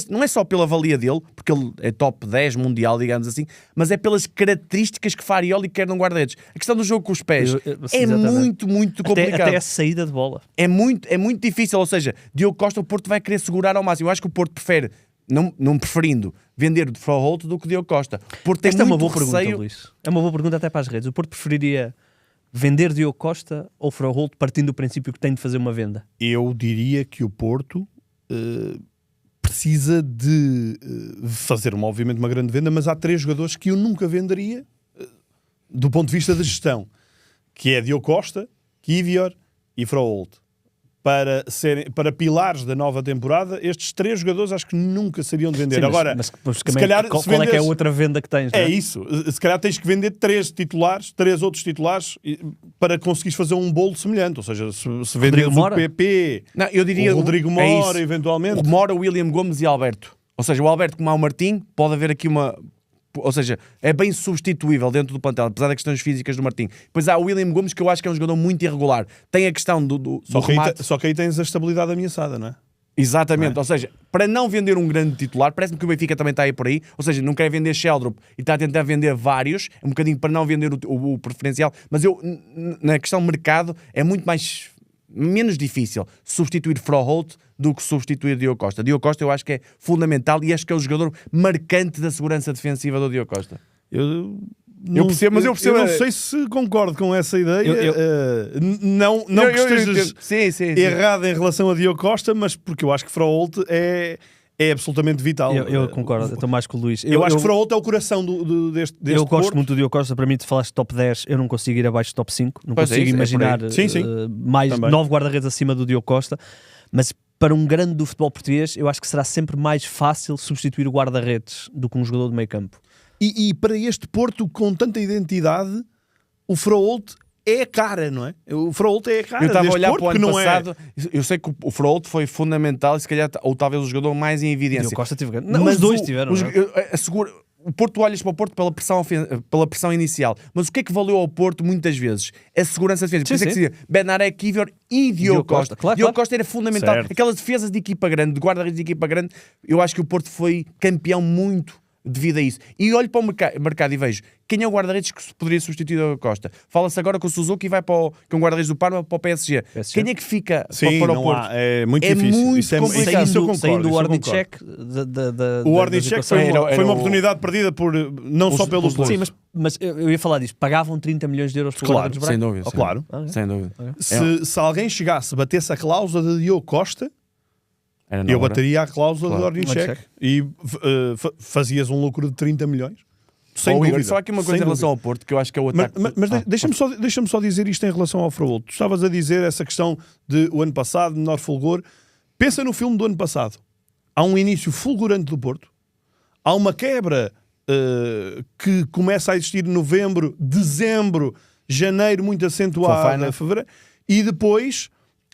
Não é só pela valia dele, porque ele é top 10 mundial, digamos assim, mas é pelas características que Farioli quer num guarda-redes. A questão do jogo com os pés é muito complicado. Até a saída de bola. É muito difícil, ou seja, Diogo Costa o Porto vai querer segurar ao máximo. Eu acho que o Porto prefere, não preferindo, vender o Froholt do que Diogo Costa. O Porto tem Esta é uma boa receio... pergunta, Luís. É uma boa pergunta até para as redes. O Porto preferiria vender Diogo Costa ou Froholt partindo do princípio que tem de fazer uma venda? Eu diria que o Porto precisa de fazer obviamente uma grande venda, mas há 3 jogadores que eu nunca venderia do ponto de vista da gestão, que é Diogo Costa, Kivior e Froholt. para pilares da nova temporada, estes 3 jogadores acho que nunca seriam de vender. Sim, Agora, se calhar, qual é que é a outra venda que tens? É isso. Se calhar tens que vender 3 outros titulares para conseguires fazer um bolo semelhante. Ou seja, se venderes o PP, não, eu diria, o Rodrigo Mora, eventualmente. O Mora, William Gomes e Alberto. Ou seja, o Alberto como há o Martim, pode haver aqui uma... Ou seja, é bem substituível dentro do plantel, apesar das questões físicas do Martim. Depois há o William Gomes, que eu acho que é um jogador muito irregular. Tem a questão do remate. Só que aí tens a estabilidade ameaçada, não é? Exatamente, ou seja, para não vender um grande titular, parece-me que o Benfica também está aí por aí, ou seja, não quer vender Sheldrop e está a tentar vender vários, é um bocadinho para não vender o preferencial, mas eu, na questão mercado, é muito menos difícil substituir Froholt do que substituir Diogo Costa. Diogo Costa eu acho que é fundamental e acho que é o jogador marcante da segurança defensiva do Diogo Costa. Eu percebo, mas eu não sei se concordo com essa ideia. Não que estejas errado em relação a Diogo Costa, mas porque eu acho que Froholt é absolutamente vital. Eu concordo, estou mais com o Luís. Eu acho que Froholt é o coração deste eu gosto Porto. muito do Diogo Costa. Para mim, tu falaste de top 10, eu não consigo ir abaixo do top 5. Não consigo imaginar mais também. 9 guarda-redes acima do Diogo Costa. Mas para um grande do futebol português, eu acho que será sempre mais fácil substituir o guarda-redes do que um jogador de meio campo. E para este Porto com tanta identidade, o Froholt é a cara, não é? O Froholt é a cara. Eu estava a olhar Porto, para o ano passado, eu sei que o Froholt foi fundamental e se calhar, ou talvez o jogador mais em evidência. Diogo Costa teve... Não, mas os dois tiveram. O Porto, olhas para o Porto pela pressão inicial, mas o que é que valeu ao Porto muitas vezes? A segurança defesa. Por isso é que se dizia Benaré, Kivior e Diogo Costa. Diogo Costa era fundamental. Certo. Aquelas defesas de equipa grande, de guarda-redes de equipa grande, eu acho que o Porto foi campeão muito devido a isso. E olho para o mercado e vejo quem é o guarda-redes que poderia substituir o Diogo Costa. Fala-se agora com o Suzuki e vai para que é um guarda-redes do Parma para o PSG. Quem é que fica para o Porto? É muito difícil. Muito complicado. Saindo o Ornicek o Ornicek foi uma oportunidade perdida não só pelo Porto. Sim, mas eu ia falar disso. Pagavam 30 milhões de euros por claro, sem dúvida. Claro. Sem dúvida. Se alguém chegasse, batesse a cláusula de Diogo Costa, eu bateria a cláusula do Ornicek e fazias um lucro de 30 milhões. Sem dúvida. Só aqui uma coisa em relação ao Porto, que eu acho que é o ataque. Mas deixa-me só dizer isto em relação ao Froholt. Tu estavas a dizer essa questão de o ano passado, menor fulgor. Pensa no filme do ano passado. Há um início fulgurante do Porto. Há uma quebra que começa a existir em novembro, dezembro, janeiro, muito acentuada, fevereiro. E depois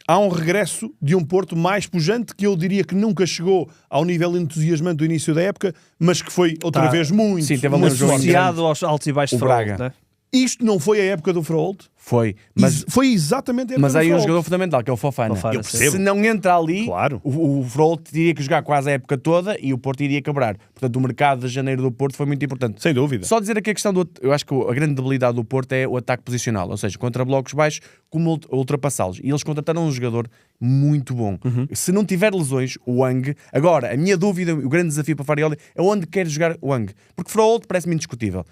há um regresso de um Porto mais pujante que eu diria que nunca chegou ao nível entusiasmante do início da época, mas que foi outra vez muito associado aos altos e baixos de Braga. Né? Isto não foi a época do Froholt? Foi. Mas foi exatamente a época do Froholt. Mas aí um jogador fundamental, que é o Fofana. Eu percebo. Se não entra ali, claro, o Froholt teria que jogar quase a época toda e o Porto iria quebrar. Portanto, o mercado de janeiro do Porto foi muito importante. Sem dúvida. Só dizer aqui a questão eu acho que a grande debilidade do Porto é o ataque posicional, ou seja, contra blocos baixos, como ultrapassá-los. E eles contrataram um jogador muito bom. Se não tiver lesões, o Wang... Agora, a minha dúvida, o grande desafio para Farioli é onde quer jogar o Wang. Porque Froholt parece-me indiscutível.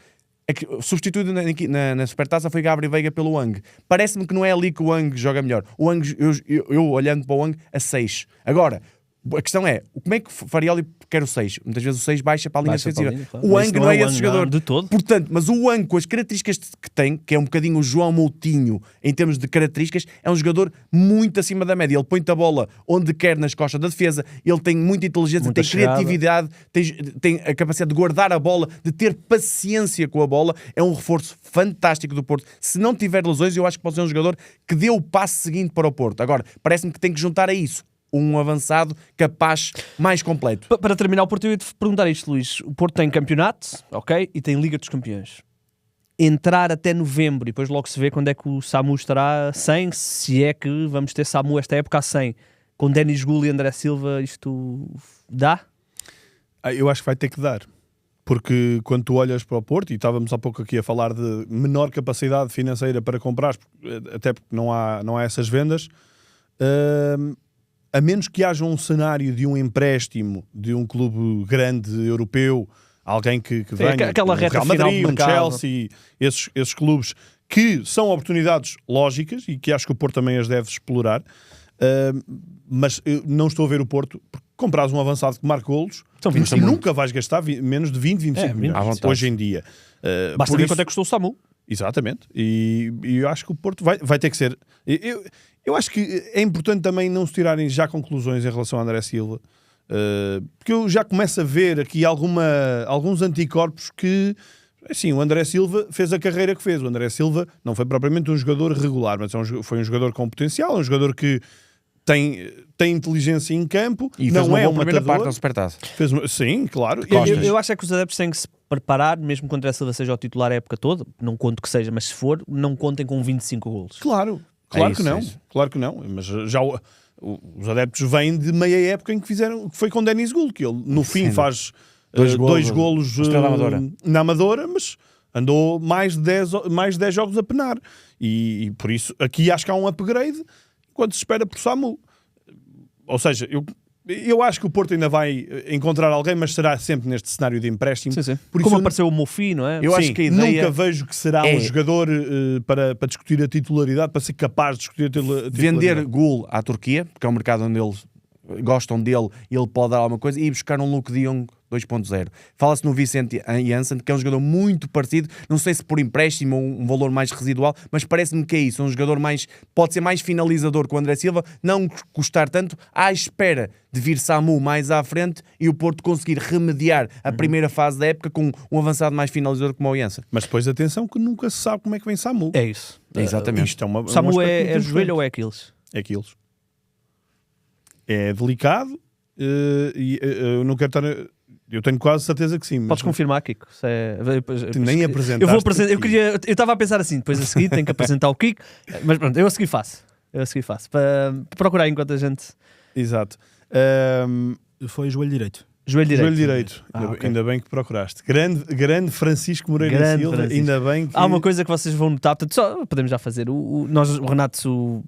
É que substituído na Supertaça foi Gabriel Veiga pelo Wang. Parece-me que não é ali que o Wang joga melhor. O Wang, eu olhando para o Wang, a 6. Agora, a questão é, como é que Farioli quer o 6? Muitas vezes o 6 baixa para a linha defensiva. Claro. O Wang não é esse jogador. De todo. Portanto, mas o Wang, com as características que tem, que é um bocadinho o João Moutinho em termos de características, é um jogador muito acima da média. Ele põe-te a bola onde quer nas costas da defesa, ele tem muita inteligência, tem criatividade, tem a capacidade de guardar a bola, de ter paciência com a bola. É um reforço fantástico do Porto. Se não tiver lesões, eu acho que pode ser um jogador que dê o passo seguinte para o Porto. Agora, parece-me que tem que juntar a isso um avançado capaz mais completo. Para terminar o Porto, eu ia-te perguntar isto, Luís. O Porto tem campeonato, ok? E tem Liga dos Campeões. Entrar até novembro e depois logo se vê quando é que o Samu estará a 100, se é que vamos ter Samu esta época a 100. Com Denis Gulli e André Silva, isto dá? Eu acho que vai ter que dar. Porque quando tu olhas para o Porto, e estávamos há pouco aqui a falar de menor capacidade financeira para comprar, até porque não há essas vendas... a menos que haja um cenário de um empréstimo de um clube grande europeu, alguém que venha, aquela reta Real Madrid, final de mercado. Chelsea, esses clubes que são oportunidades lógicas e que acho que o Porto também as deve explorar, mas eu não estou a ver o Porto, porque compras um avançado que marca golos e nunca vais gastar menos de 20, 25 milhões hoje em dia. Basta ver quanto é que custou o Samu. Exatamente. E eu acho que o Porto vai ter que ser... Eu acho que é importante também não se tirarem já conclusões em relação a André Silva, porque eu já começo a ver aqui alguns anticorpos que... Assim, o André Silva fez a carreira que fez. O André Silva não foi propriamente um jogador regular, mas foi um jogador com potencial, um jogador que tem inteligência em campo, E não fez uma é boa um primeira matador. parte da Supertaça. Sim, claro. Eu acho é que os adeptos têm que se preparar, mesmo que o André Silva seja o titular a época toda, não conto que seja, mas se for, não contem com 25 golos. Claro isso, que não. é isso. Claro que não. Mas já os adeptos vêm de meia época em que foi com Denis Gould, que ele no fim faz dois golos na Amadora, mas andou mais de 10 jogos a penar. E por isso, aqui acho que há um upgrade enquanto se espera por Samu. Ou seja, eu acho que o Porto ainda vai encontrar alguém, mas será sempre neste cenário de empréstimo. Sim. Por Como isso apareceu o Mofi, não é? Eu acho que a ideia nunca vejo que será um jogador para discutir a titularidade, para ser capaz de discutir a titularidade. Vender Gul à Turquia, porque é um mercado onde eles gostam dele e ele pode dar alguma coisa, e buscar um Luke de Jong 2.0. Fala-se no Vicente Janssen, que é um jogador muito parecido, não sei se por empréstimo ou um valor mais residual, mas parece-me que é isso, um jogador pode ser mais finalizador que o André Silva, não custar tanto, à espera de vir Samu mais à frente e o Porto conseguir remediar a primeira fase da época com um avançado mais finalizador como o Janssen. Mas depois atenção que nunca se sabe como é que vem Samu. É isso. Exatamente. Isto é Samu é joelho ou é Aquiles? É Aquiles. É delicado e eu não quero estar... Eu tenho quase certeza que sim. Mas Podes confirmar, Kiko. nem apresentaste. Eu estava a pensar assim, depois a seguir tenho que apresentar o Kiko, mas pronto, eu a seguir faço. Para procurar enquanto a gente... Exato. Foi joelho direito. Joelho direito. Joelho direito. Ok. Ainda bem que procuraste. Grande Francisco Moreira Grande Silva. Francisco. Ainda bem que... Há uma coisa que vocês vão notar, portanto, só podemos já fazer. O Renato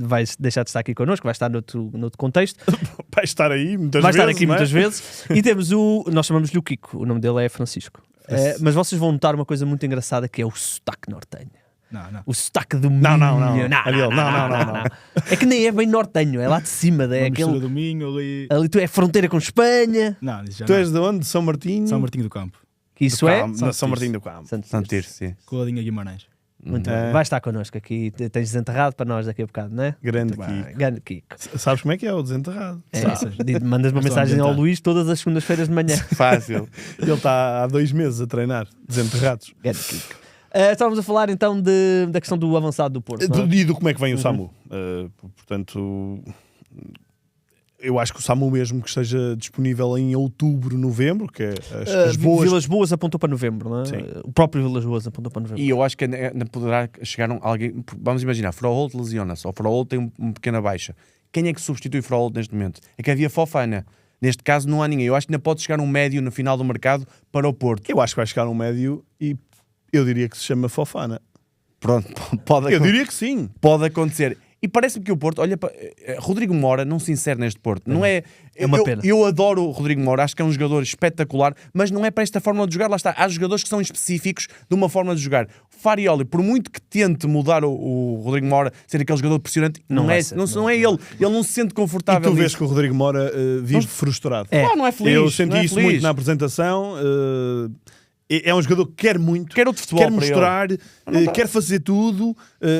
vai deixar de estar aqui connosco, vai estar noutro contexto. Vai estar aí muitas Vai vezes. estar aqui não é? muitas vezes. E temos nós chamamos-lhe o Kiko, o nome dele é Francisco. Mas vocês vão notar uma coisa muito engraçada que é o sotaque nortenho. Não. O sotaque do Minho. Não. Não. É que nem é bem nortenho, é lá de cima. É aquele do Minho ali. Ali tu é fronteira com Espanha. Não, isso já Tu não. és de onde? De São Martinho? São Martinho do Campo. Que isso é? São Martinho do Campo. Santo Tirso, sim. Coladinha Guimarães. Muito bem. Vai estar connosco aqui. Tens desenterrado para nós daqui a bocado, não é? Grande Muito bem. Kiko. Grande Kiko. Sabes como é que é o desenterrado? Mandas uma Estou a mensagem ao ambientar. Luís todas as segundas-feiras de manhã. Fácil. Ele está há 2 meses a treinar. Desenterrados. Grande Kiko. Estávamos a falar então da questão do avançado do Porto. Não é? E do como é que vem o Samu. Portanto, eu acho que o Samu mesmo que esteja disponível em outubro, novembro, que é as boas... Vilas Boas apontou para novembro, não é? Sim. O próprio Vilas Boas apontou para novembro. E eu acho que ainda poderá chegar alguém. Vamos imaginar, Froholt lesiona-se, ou Froholt tem uma pequena baixa. Quem é que substitui Froholt neste momento? É que havia Fofana. Neste caso não há ninguém. Eu acho que ainda pode chegar um médio no final do mercado para o Porto. Eu acho que vai chegar um médio e eu diria que se chama Fofana. Pronto, pode Eu diria que sim. Pode acontecer. E parece-me que o Porto, olha, Rodrigo Moura não se insere neste Porto. Não é, É uma pena. Eu adoro o Rodrigo Moura, acho que é um jogador espetacular, mas não é para esta forma de jogar. Lá está, há jogadores que são específicos de uma forma de jogar. Farioli, por muito que tente mudar o Rodrigo Moura, ser aquele jogador pressionante, não é ele. Ele não se sente E confortável. tu vês nisso. que o Rodrigo Moura vive frustrado. Não é feliz. Eu senti não é isso feliz. muito na apresentação. É um jogador que quer muito, Quer outro futebol quer para mostrar, quer fazer tudo,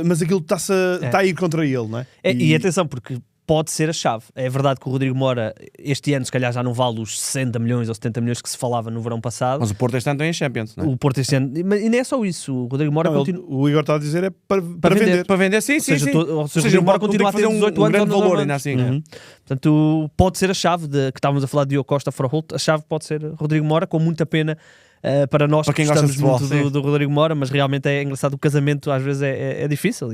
mas aquilo está a ir contra ele, não é? E atenção, porque pode ser a chave. É verdade que o Rodrigo Moura, este ano, se calhar já não vale os 60 milhões ou 70 milhões que se falava no verão passado. Mas o Porto este ano tem a Champions, não é? O Porto este ano. E nem é só isso. O Rodrigo Moura Não, continua. o Igor está a dizer é para vender. vender. Para vender, sim, sim, sim. Ou seja, o Rodrigo Moura continua a ter 18 anos. grande ou 19 valor, anos. ainda assim. Uhum. Portanto, pode ser a chave que estávamos a falar de Diogo Costa Froholt. A chave pode ser Rodrigo Moura, com muita pena. Para nós Para que quem gosta gostamos de futebol, muito do Rodrigo Moura, mas realmente é engraçado, o casamento às vezes é difícil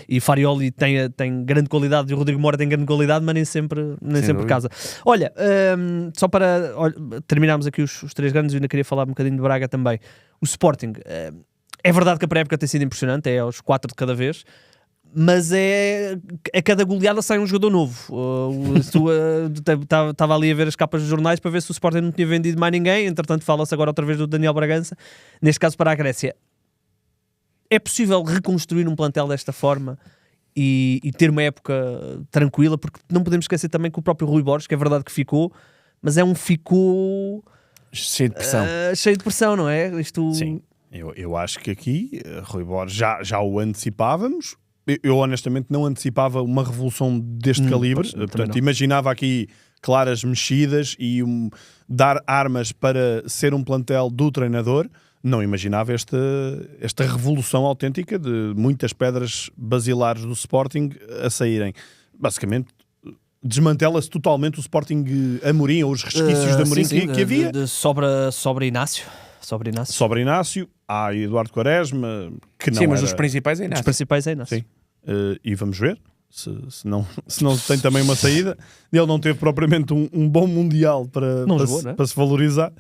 e Farioli tem grande qualidade e o Rodrigo Moura tem grande qualidade, mas nem sempre casa. Olha, só para terminarmos aqui os três grandes, eu ainda queria falar um bocadinho de Braga também. O Sporting, é verdade que a pré-época tem sido impressionante, é aos 4 de cada vez, mas a cada goleada sai um jogador novo. Estava ali a ver as capas dos jornais para ver se o Sporting não tinha vendido mais ninguém. Entretanto, fala-se agora outra vez do Daniel Bragança, neste caso para a Grécia. É possível reconstruir um plantel desta forma e ter uma época tranquila, porque não podemos esquecer também que o próprio Rui Borges, que é verdade que ficou, mas ficou Cheio de pressão. cheio de pressão, não é? Isto Sim. Eu acho que aqui, Rui Borges, já o antecipávamos. Eu honestamente não antecipava uma revolução deste calibre. Portanto, imaginava aqui claras mexidas e dar armas para ser um plantel do treinador. Não imaginava esta revolução autêntica de muitas pedras basilares do Sporting a saírem. Basicamente, desmantela-se totalmente o Sporting Amorim, ou os resquícios de Amorim que havia. Sobra Inácio. Sobre Inácio, há Eduardo Quaresma, que não mas era... os principais é Inácio. Sim. E vamos ver se não tem também uma saída. Ele não teve propriamente um bom Mundial para se valorizar.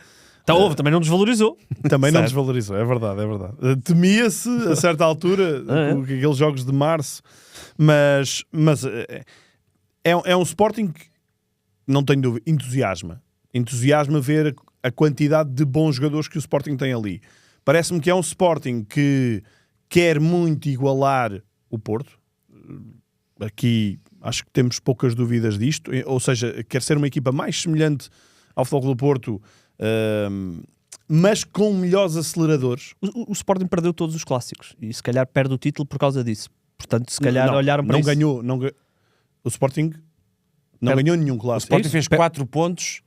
Também não desvalorizou. Também não desvalorizou, é verdade. Temia-se a certa altura, com aqueles jogos de março, mas é um Sporting que, não tenho dúvida, entusiasma ver a quantidade de bons jogadores que o Sporting tem ali. Parece-me que é um Sporting que quer muito igualar o Porto. Aqui acho que temos poucas dúvidas disto, ou seja, quer ser uma equipa mais semelhante ao Futebol Clube do Porto, mas com melhores aceleradores. O Sporting perdeu todos os clássicos e se calhar perde o título por causa disso. Portanto, se calhar olharam para isso. O Sporting não ganhou nenhum O clássico. Sporting fez 4 pontos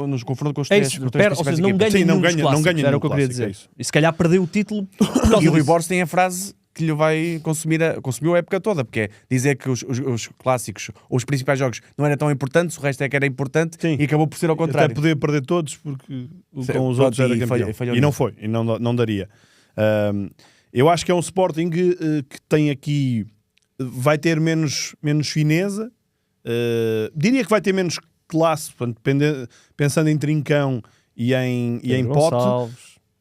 nos confrontos com os três. Ou seja, não ganha nenhum dos clássicos, era o que eu queria dizer. E se calhar perdeu o título por causa E o Rui disso. Borges tem a frase que lhe vai consumiu a época toda, porque é dizer que os clássicos, os principais jogos, não eram tão importantes, o resto é que era importante. Sim. E acabou por ser ao contrário. Até poder perder todos, porque com os outros era campeão. E não foi, e não daria. Eu acho que é um Sporting que tem aqui, vai ter menos fineza, diria que vai ter menos classe, pensando em Trincão e em Pote.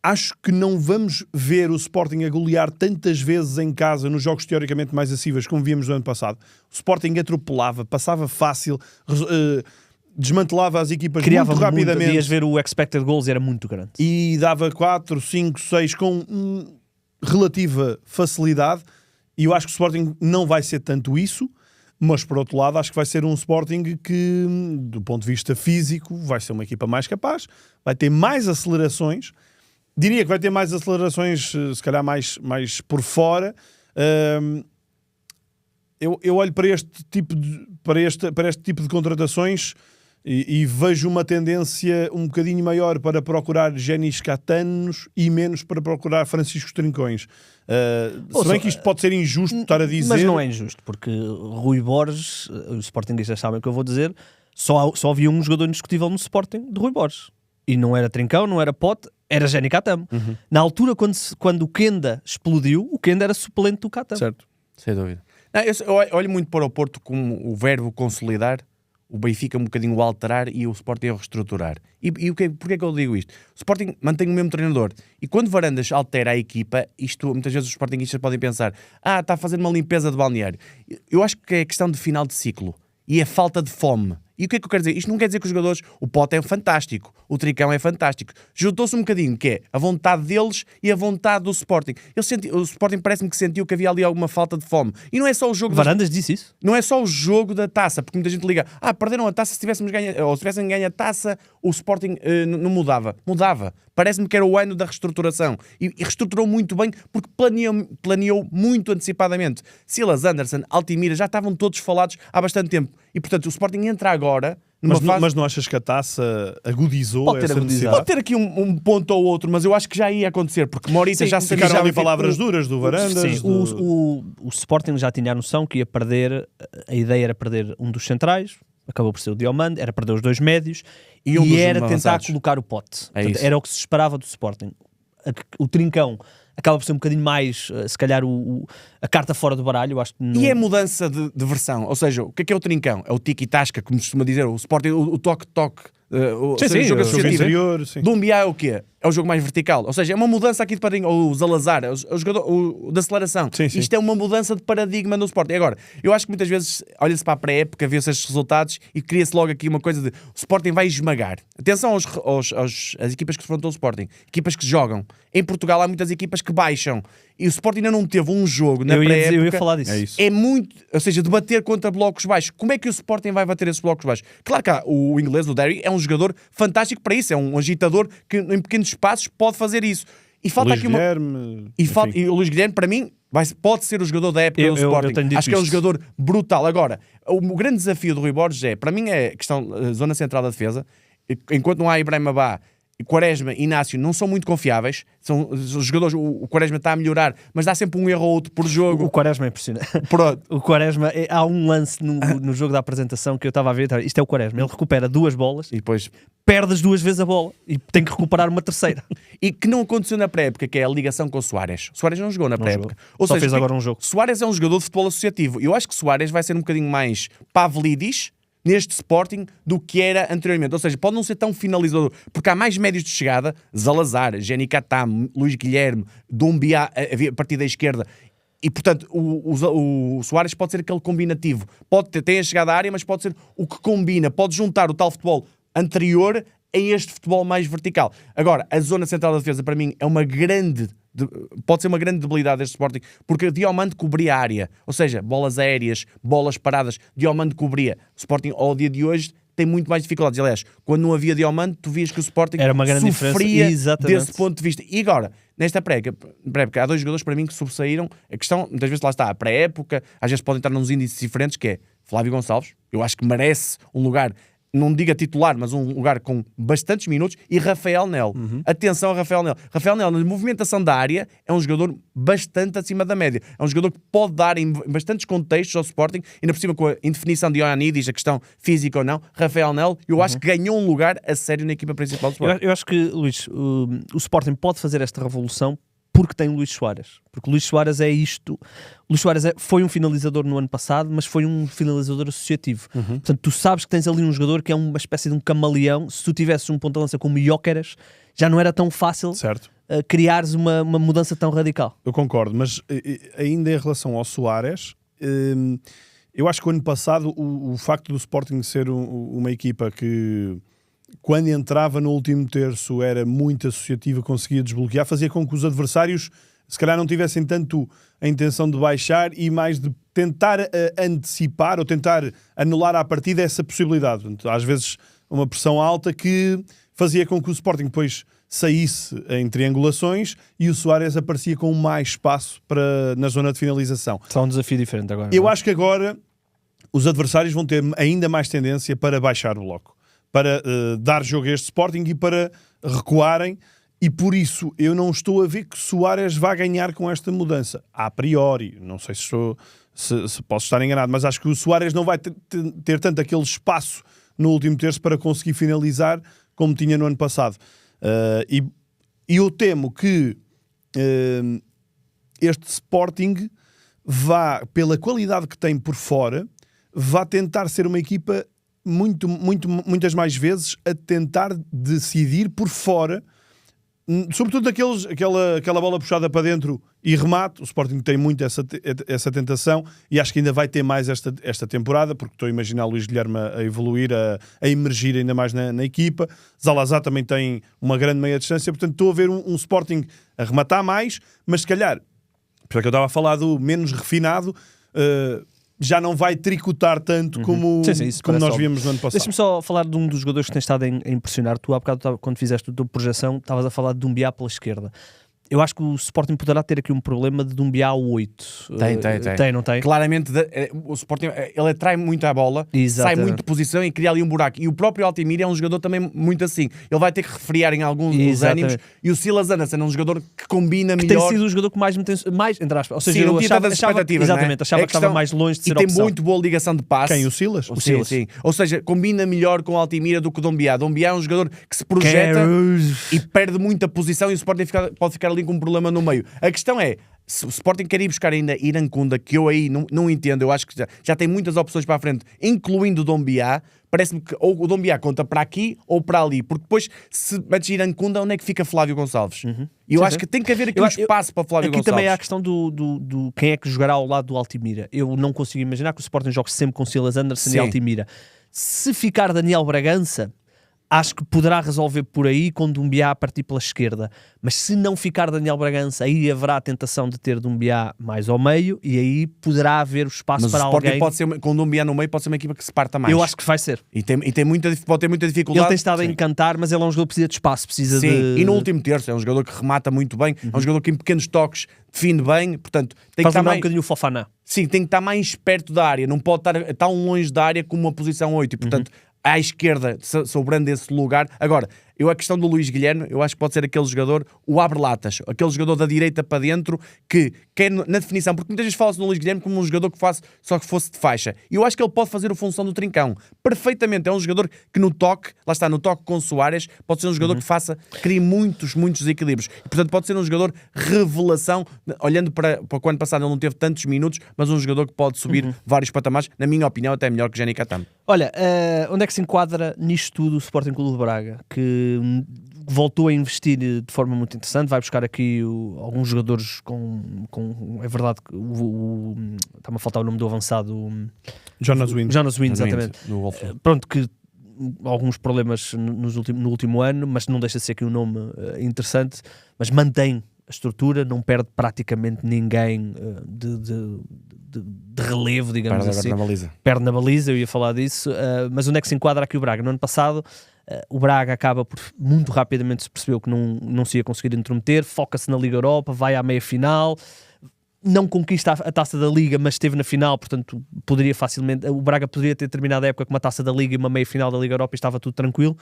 Acho que não vamos ver o Sporting a golear tantas vezes em casa nos jogos teoricamente mais acessíveis como víamos no ano passado. O Sporting atropelava, passava fácil, desmantelava as equipas muito rapidamente. Podias ver o expected goals, era muito grande. E dava 4, 5, 6 com relativa facilidade. E eu acho que o Sporting não vai ser tanto isso, mas por outro lado acho que vai ser um Sporting que, do ponto de vista físico, vai ser uma equipa mais capaz, vai ter mais acelerações. Diria que vai ter mais acelerações, se calhar mais por fora. Eu olho para este tipo de contratações e vejo uma tendência um bocadinho maior para procurar Génis Catanos e menos para procurar Francisco Trincões. Se bem que isto pode ser injusto estar a dizer... Mas não é injusto, porque Rui Borges, os sportinguistas sabem o que eu vou dizer, só havia um jogador indiscutível no Sporting de Rui Borges. E não era Trincão, não era Pote, era Géni Catamo. Na altura, quando o Kenda explodiu, o Kenda era suplente do Catamo. Certo. Sem dúvida. Eu olho muito para o Porto como o verbo consolidar, o Benfica um bocadinho o alterar e o Sporting o reestruturar. Porquê é que eu digo isto? O Sporting mantém o mesmo treinador. E quando Varandas altera a equipa, isto muitas vezes os sportinguistas podem pensar, está a fazer uma limpeza de balneário. Eu acho que é questão de final de ciclo. E é falta de fome. E o que é que eu quero dizer? Isto não quer dizer que os jogadores... O Pote é fantástico. O Trincão é fantástico. Juntou-se um bocadinho, que é a vontade deles e a vontade do Sporting. O Sporting parece-me que sentiu que havia ali alguma falta de fome. E não é só o jogo... Varandas disse isso? Não é só o jogo da taça. Porque muita gente liga... perderam a taça, se tivessem ganho a taça, o Sporting não mudava. Mudava. Parece-me que era o ano da reestruturação. E reestruturou muito bem porque planeou muito antecipadamente. Silas, Anderson, Altimira, já estavam todos falados há bastante tempo. E, portanto, o Sporting entra agora... Mas não achas que a taça agudizou essa necessidade? Pode ter aqui um ponto ou outro, mas eu acho que já ia acontecer, porque Morita já se ficaram ali palavras duras do Varandas. Sim, o Sporting já tinha a noção que ia perder, a ideia era perder um dos centrais, acabou por ser o Diomande, era perder os 2 médios e era tentar colocar o Pote. Portanto, era o que se esperava do Sporting. O Trincão acaba por ser um bocadinho mais, se calhar, a carta fora do baralho. Acho que não... E é mudança de versão, ou seja, o que é o Trincão? É o tiki-tasca, como se costuma dizer, o Sporting, o toque-toque, o jogo associativo. Dumbiá é o quê? É o jogo mais vertical, ou seja, é uma mudança aqui de paradigma, ou o Zalazar, o jogador da aceleração. Isto é uma mudança de paradigma no Sporting. Agora, eu acho que muitas vezes olha-se para a pré-época, vê-se estes resultados e cria-se logo aqui uma coisa de o Sporting vai esmagar. Atenção às equipas que defrontam o Sporting, equipas que jogam. Em Portugal há muitas equipas que baixam e o Sporting ainda não teve um jogo na pré-época. Eu ia falar disso. É muito, ou seja, de bater contra blocos baixos. Como é que o Sporting vai bater esses blocos baixos? Claro que o inglês, o Derry, é um jogador fantástico para isso, é um agitador que em pequenos espaços pode fazer isso. E falta Luís aqui uma... Guilherme, E o Luís Guilherme, para mim, pode ser o jogador da época do Sporting. Acho que é um jogador brutal. Agora, o grande desafio do Rui Borges para mim, é a questão zona central da defesa. Enquanto não há Ibrahim Abá, Quaresma e Inácio não são muito confiáveis. São os jogadores, o Quaresma está a melhorar, mas dá sempre um erro ou outro por jogo. O Quaresma é impressionante. O Quaresma, há um lance no jogo da apresentação que eu estava a ver. Isto é o Quaresma. Ele recupera 2 bolas e depois perde as 2 vezes a bola e tem que recuperar uma terceira. E que não aconteceu na pré-época, que é a ligação com o Suárez. O Suárez não jogou na pré-época. Ou seja, fez agora um jogo. Suárez é um jogador de futebol associativo. Eu acho que Suárez vai ser um bocadinho mais Pavlidis neste Sporting do que era anteriormente. Ou seja, pode não ser tão finalizador, porque há mais médios de chegada, Zalazar, Geni Katam, Luís Guilherme, Doumbia a partir da esquerda. E, portanto, o Suárez pode ser aquele combinativo. Tem a chegada à área, mas pode ser o que combina. Pode juntar o tal futebol anterior a este futebol mais vertical. Agora, a zona central da defesa, para mim, é pode ser uma grande debilidade deste Sporting, porque Diomande cobria a área. Ou seja, bolas aéreas, bolas paradas, Diomande cobria. O Sporting, ao dia de hoje, tem muito mais dificuldades. Aliás, quando não havia Diomande, tu vias que o Sporting era uma grande sofria diferença. Desse ponto de vista. E agora, nesta pré-época, há 2 jogadores para mim que sobressaíram. A questão, muitas vezes lá está, a pré-época, às vezes podem estar nos índices diferentes, que é Flávio Gonçalves. Eu acho que merece um lugar, não diga titular, mas um lugar com bastantes minutos, e Rafael Nel. Atenção a Rafael Nel. Rafael Nel, na movimentação da área, é um jogador bastante acima da média. É um jogador que pode dar em bastantes contextos ao Sporting, ainda por cima com a indefinição de Ioannidis, a questão física ou não. Rafael Nel, eu acho que ganhou um lugar a sério na equipa principal do Sporting. Eu acho que, Luís, o Sporting pode fazer esta revolução porque tem o Luís Soares. Porque o Luís Soares é isto. O Luís Soares foi um finalizador no ano passado, mas foi um finalizador associativo. Portanto, tu sabes que tens ali um jogador que é uma espécie de um camaleão. Se tu tivesses um ponta-lança como Gyökeres, já não era tão fácil criares uma mudança tão radical. Eu concordo, mas ainda em relação ao Soares, eu acho que o ano passado o facto do Sporting ser uma equipa que, quando entrava no último terço, era muito associativa, conseguia desbloquear, fazia com que os adversários se calhar não tivessem tanto a intenção de baixar e mais de tentar antecipar ou tentar anular à partida essa possibilidade. Portanto, às vezes uma pressão alta que fazia com que o Sporting depois saísse em triangulações e o Soares aparecia com mais espaço na zona de finalização. Só um desafio diferente agora. Eu acho que agora os adversários vão ter ainda mais tendência para baixar o bloco, para dar jogo a este Sporting e para recuarem, e por isso eu não estou a ver que Soares vá ganhar com esta mudança. A priori, não sei se posso estar enganado, mas acho que o Soares não vai ter tanto aquele espaço no último terço para conseguir finalizar como tinha no ano passado. E eu temo que este Sporting vá, pela qualidade que tem por fora, vá tentar ser uma equipa muitas mais vezes a tentar decidir por fora, sobretudo aquela bola puxada para dentro e remate. O Sporting tem muito essa tentação e acho que ainda vai ter mais esta temporada, porque estou a imaginar o Luís Guilherme a evoluir, a emergir ainda mais na equipa. Zalazar também tem uma grande meia distância, portanto estou a ver um Sporting a rematar mais, mas se calhar, porque eu estava a falar do menos refinado, já não vai tricotar tanto como nós víamos no ano passado. Deixa-me só falar de um dos jogadores que tem estado a impressionar. Tu há bocado, quando fizeste a tua projeção, estavas a falar de Doumbia pela esquerda. Eu acho que o Sporting poderá ter aqui um problema de Doumbia ao 8. Tem, não tem? Claramente, o Sporting, ele atrai muito a bola, sai muito de posição e cria ali um buraco. E o próprio Altimir é um jogador também muito assim. Ele vai ter que refriar em alguns dos ânimos. E o Silas Anderson é um jogador que combina melhor. Tem sido o jogador que mais entre aspas. Ou seja, sim, eu achava expectativas, exatamente, achava que estava mais longe de ser opção. E tem muito boa ligação de passe. Quem? O Silas? O Silas. Sim. Ou seja, combina melhor com o Altimira do que o Doumbia. Doumbia é um jogador que se projeta e perde muita posição, e o Sporting pode ficar ali com um problema no meio. A questão é, se o Sporting quer ir buscar ainda Irancunda, que eu aí não entendo, eu acho que já tem muitas opções para a frente, incluindo o Doumbia. Parece-me que ou o Doumbia conta para aqui ou para ali, porque depois, se metes Irancunda, onde é que fica Flávio Gonçalves? E eu acho que tem que haver aqui um espaço para Flávio Gonçalves. Aqui também há a questão do quem é que jogará ao lado do Altimira. Eu não consigo imaginar que o Sporting jogue sempre com Silas Anderson e Altimira. Se ficar Daniel Bragança, Acho que poderá resolver por aí com Doumbia a partir pela esquerda. Mas se não ficar Daniel Bragança, aí haverá a tentação de ter Doumbia mais ao meio e aí poderá haver o espaço Mas para o Sporting alguém. pode ser, com o Doumbia no meio, pode ser uma equipa que se parta mais. Eu acho que vai ser. E pode ter muita dificuldade. Ele tem estado a Sim. encantar, mas ele é um jogador que precisa de espaço, precisa Sim, de... e no último terço é um jogador que remata muito bem, é um jogador que em pequenos toques define bem, portanto tem que Faz estar lembrar mais... um bocadinho o Fofana. Sim, tem que estar mais perto da área, não pode estar tão longe da área como uma posição 8 e portanto à esquerda sobrando esse lugar. Agora, a questão do Luís Guilherme, eu acho que pode ser aquele jogador, o abre-latas, aquele jogador da direita para dentro que quer na definição, porque muitas vezes fala-se no Luís Guilherme como um jogador que faz só que fosse de faixa. E eu acho que ele pode fazer a função do trincão perfeitamente. É um jogador que no toque, lá está, no toque com Soares, pode ser um jogador que crie muitos desequilíbrios. E, portanto, pode ser um jogador revelação, olhando para o ano passado ele não teve tantos minutos, mas um jogador que pode subir vários patamares, na minha opinião, até melhor que Jenny Catamo. Olha, onde é que se enquadra nisto tudo o Sporting Clube de Braga? Que voltou a investir de forma muito interessante, vai buscar aqui alguns jogadores com é verdade que está-me a faltar o nome do avançado, Jonas Wind. Jonas Wind, exatamente. No Wolfsburg. Pronto, que alguns problemas no último ano, mas não deixa de ser aqui um nome interessante, mas mantém a estrutura, não perde praticamente ninguém de relevo, digamos assim. Perde na baliza, eu ia falar disso, mas onde é que se enquadra aqui o Braga? No ano passado, o Braga acaba por, muito rapidamente se percebeu que não se ia conseguir intrometer, foca-se na Liga Europa, vai à meia-final, não conquista a taça da Liga, mas esteve na final, portanto, o Braga poderia ter terminado a época com uma taça da Liga e uma meia-final da Liga Europa e estava tudo tranquilo.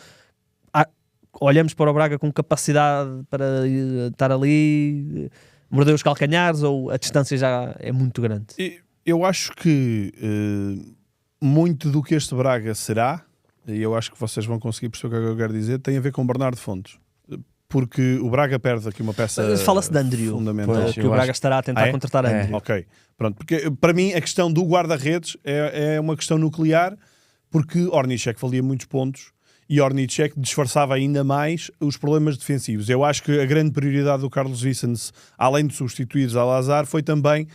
Olhamos para o Braga com capacidade para estar ali, morder os calcanhares, ou a distância já é muito grande? Eu acho que muito do que este Braga será, e eu acho que vocês vão conseguir perceber o que eu quero dizer, tem a ver com Bernardo Fontes. Porque o Braga perde aqui uma peça fala-se de Andrew, fundamental. que o Braga estará a tentar contratar Andrew. Ok, pronto. Porque para mim a questão do guarda-redes é uma questão nuclear, porque Ornichek valia muitos pontos e Ornichek disfarçava ainda mais os problemas defensivos. Eu acho que a grande prioridade do Carlos Vicens, além de substituir Zalazar, foi também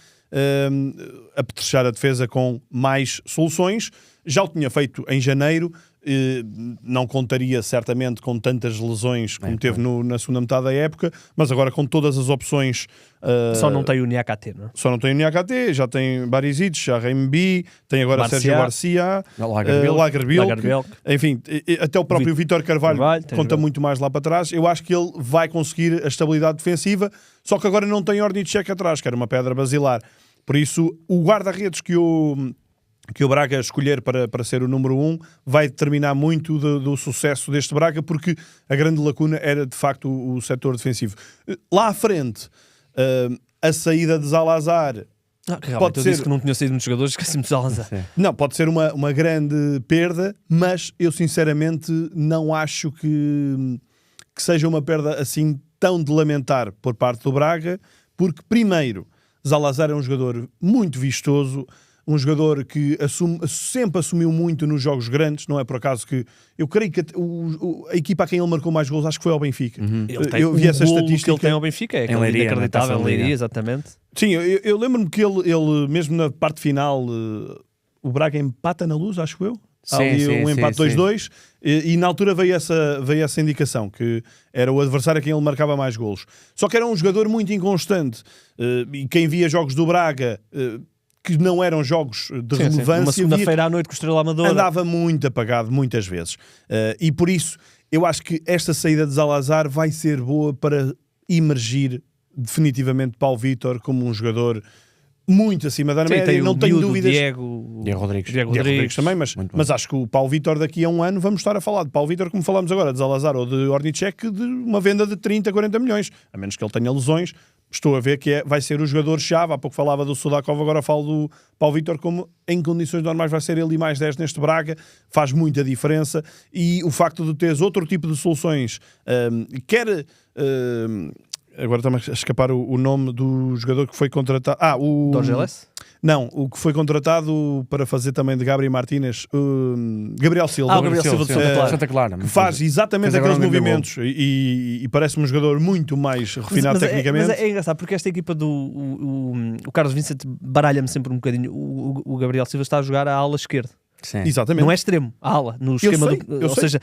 apetrechar a defesa com mais soluções. Já o tinha feito em janeiro, não contaria certamente com tantas lesões como teve na segunda metade da época, mas agora com todas as opções... Só não tem o Niakate, não é? Só não tem o Niakate, já tem Barisic, já Rembi, tem agora Sérgio Garcia, Lagerbielke, enfim, até o próprio Vítor Carvalho conta muito mais lá para trás. Eu acho que ele vai conseguir a estabilidade defensiva, só que agora não tem Ornichek atrás, que era uma pedra basilar. Por isso, o guarda-redes que o Braga escolher para ser o número 1 vai determinar muito do sucesso deste Braga, porque a grande lacuna era de facto o setor defensivo. Lá à frente, a saída de Zalazar pode ser... disse que não tinha saído muitos jogadores, esqueci-me de Zalazar. Não, pode ser uma grande perda, mas eu sinceramente não acho que seja uma perda assim tão de lamentar por parte do Braga, porque primeiro, Zalazar é um jogador muito vistoso, um jogador que sempre assumiu muito nos jogos grandes, não é por acaso que... Eu creio que a equipa a quem ele marcou mais gols, acho que foi ao Benfica. Eu vi essa estatística que ele tem ao Benfica, é inacreditável, em Leiria, exatamente. Sim, eu lembro-me que ele, mesmo na parte final, o Braga empata na Luz, acho eu. Há ali um empate 2-2 e na altura veio essa indicação que era o adversário a quem ele marcava mais golos. Só que era um jogador muito inconstante e quem via jogos do Braga... que não eram jogos de relevância. Uma segunda-feira à noite com o Estrela Amadora. Andava muito apagado, muitas vezes. E por isso, eu acho que esta saída de Zalazar vai ser boa para emergir definitivamente Paulo Vítor como um jogador muito acima da média. Não tenho dúvidas. Diego Rodrigues também, mas acho que o Paulo Vítor daqui a um ano vamos estar a falar de Paulo Vítor como falamos agora, de Zalazar ou de Ornichek, de uma venda de 30, 40 milhões. A menos que ele tenha lesões. Estou a ver que vai ser o jogador-chave. Há pouco falava do Sudakov, agora falo do Paulo Vítor, como em condições normais vai ser ele e mais 10 neste Braga, faz muita diferença. E o facto de teres outro tipo de soluções, agora está-me a escapar o nome do jogador que foi contratado. O Dorgeles? Não, o que foi contratado para fazer também de Gabriel Martínez, Gabriel Silva. O Gabriel Silva de Santa Clara. Que faz exatamente aqueles movimentos e parece-me um jogador muito mais refinado tecnicamente. Mas é engraçado, porque esta equipa o Carlos Vicente baralha-me sempre um bocadinho. O Gabriel Silva está a jogar à ala esquerda. Sim. Exatamente. Não é extremo, ala, no Eu esquema sei, do. eu Ou sei. seja,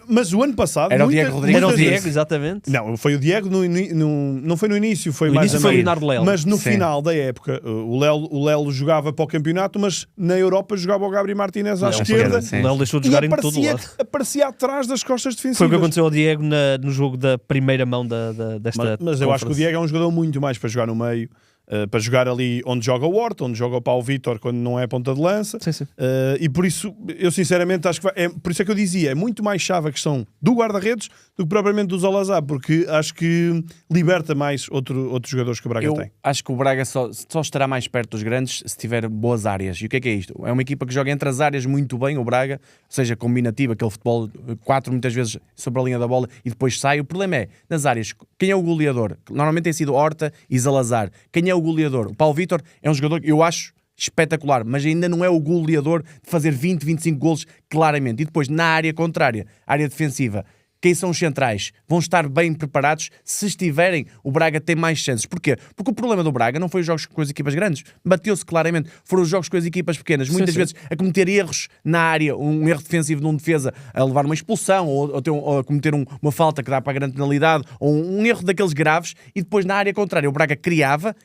Mas o ano passado... Era o Diego Rodrigues. era o muitas Diego, vezes- exatamente. Não, foi o Diego, não foi no início, foi No mais início a foi o meio. Leonardo Lelo. Mas no Sim. final da época, o Lelo jogava para o campeonato, mas na Europa jogava o Gabriel Martínez à Não, esquerda. sim. O Léo deixou de E jogar em todo o aparecia, lado. aparecia atrás das costas defensivas. Foi o que aconteceu ao Diego no jogo da primeira mão desta. Mas eu acho que o conferência. Diego é um jogador muito mais para jogar no meio, para jogar ali onde joga o Horta, onde joga o Paulo Vítor quando não é ponta de lança. Sim, sim. E por isso, eu sinceramente acho que por isso é que eu dizia, é muito mais chave a questão do guarda-redes do que propriamente do Zolazar, porque acho que liberta mais outros jogadores que o Braga Eu tem. acho que o Braga só estará mais perto dos grandes se tiver boas áreas. E o que é isto? É uma equipa que joga entre as áreas muito bem, o Braga, ou seja, combinativo, aquele futebol 4 muitas vezes sobre a linha da bola e depois sai. O problema é, nas áreas, quem é o goleador? Normalmente tem sido Horta e Zalazar. Quem é o goleador? O Paulo Vítor é um jogador que eu acho espetacular, mas ainda não é o goleador de fazer 20, 25 golos claramente. E depois, na área contrária, área defensiva, quem são os centrais? Vão estar bem preparados? Se estiverem, o Braga tem mais chances. Porquê? Porque o problema do Braga não foi os jogos com as equipas grandes. Bateu-se claramente. Foram os jogos com as equipas pequenas. Muitas vezes a cometer erros na área, um erro defensivo de um defesa, a levar uma expulsão, ou a cometer uma falta que dá para a grande penalidade, ou um erro daqueles graves, e depois na área contrária. O Braga criava,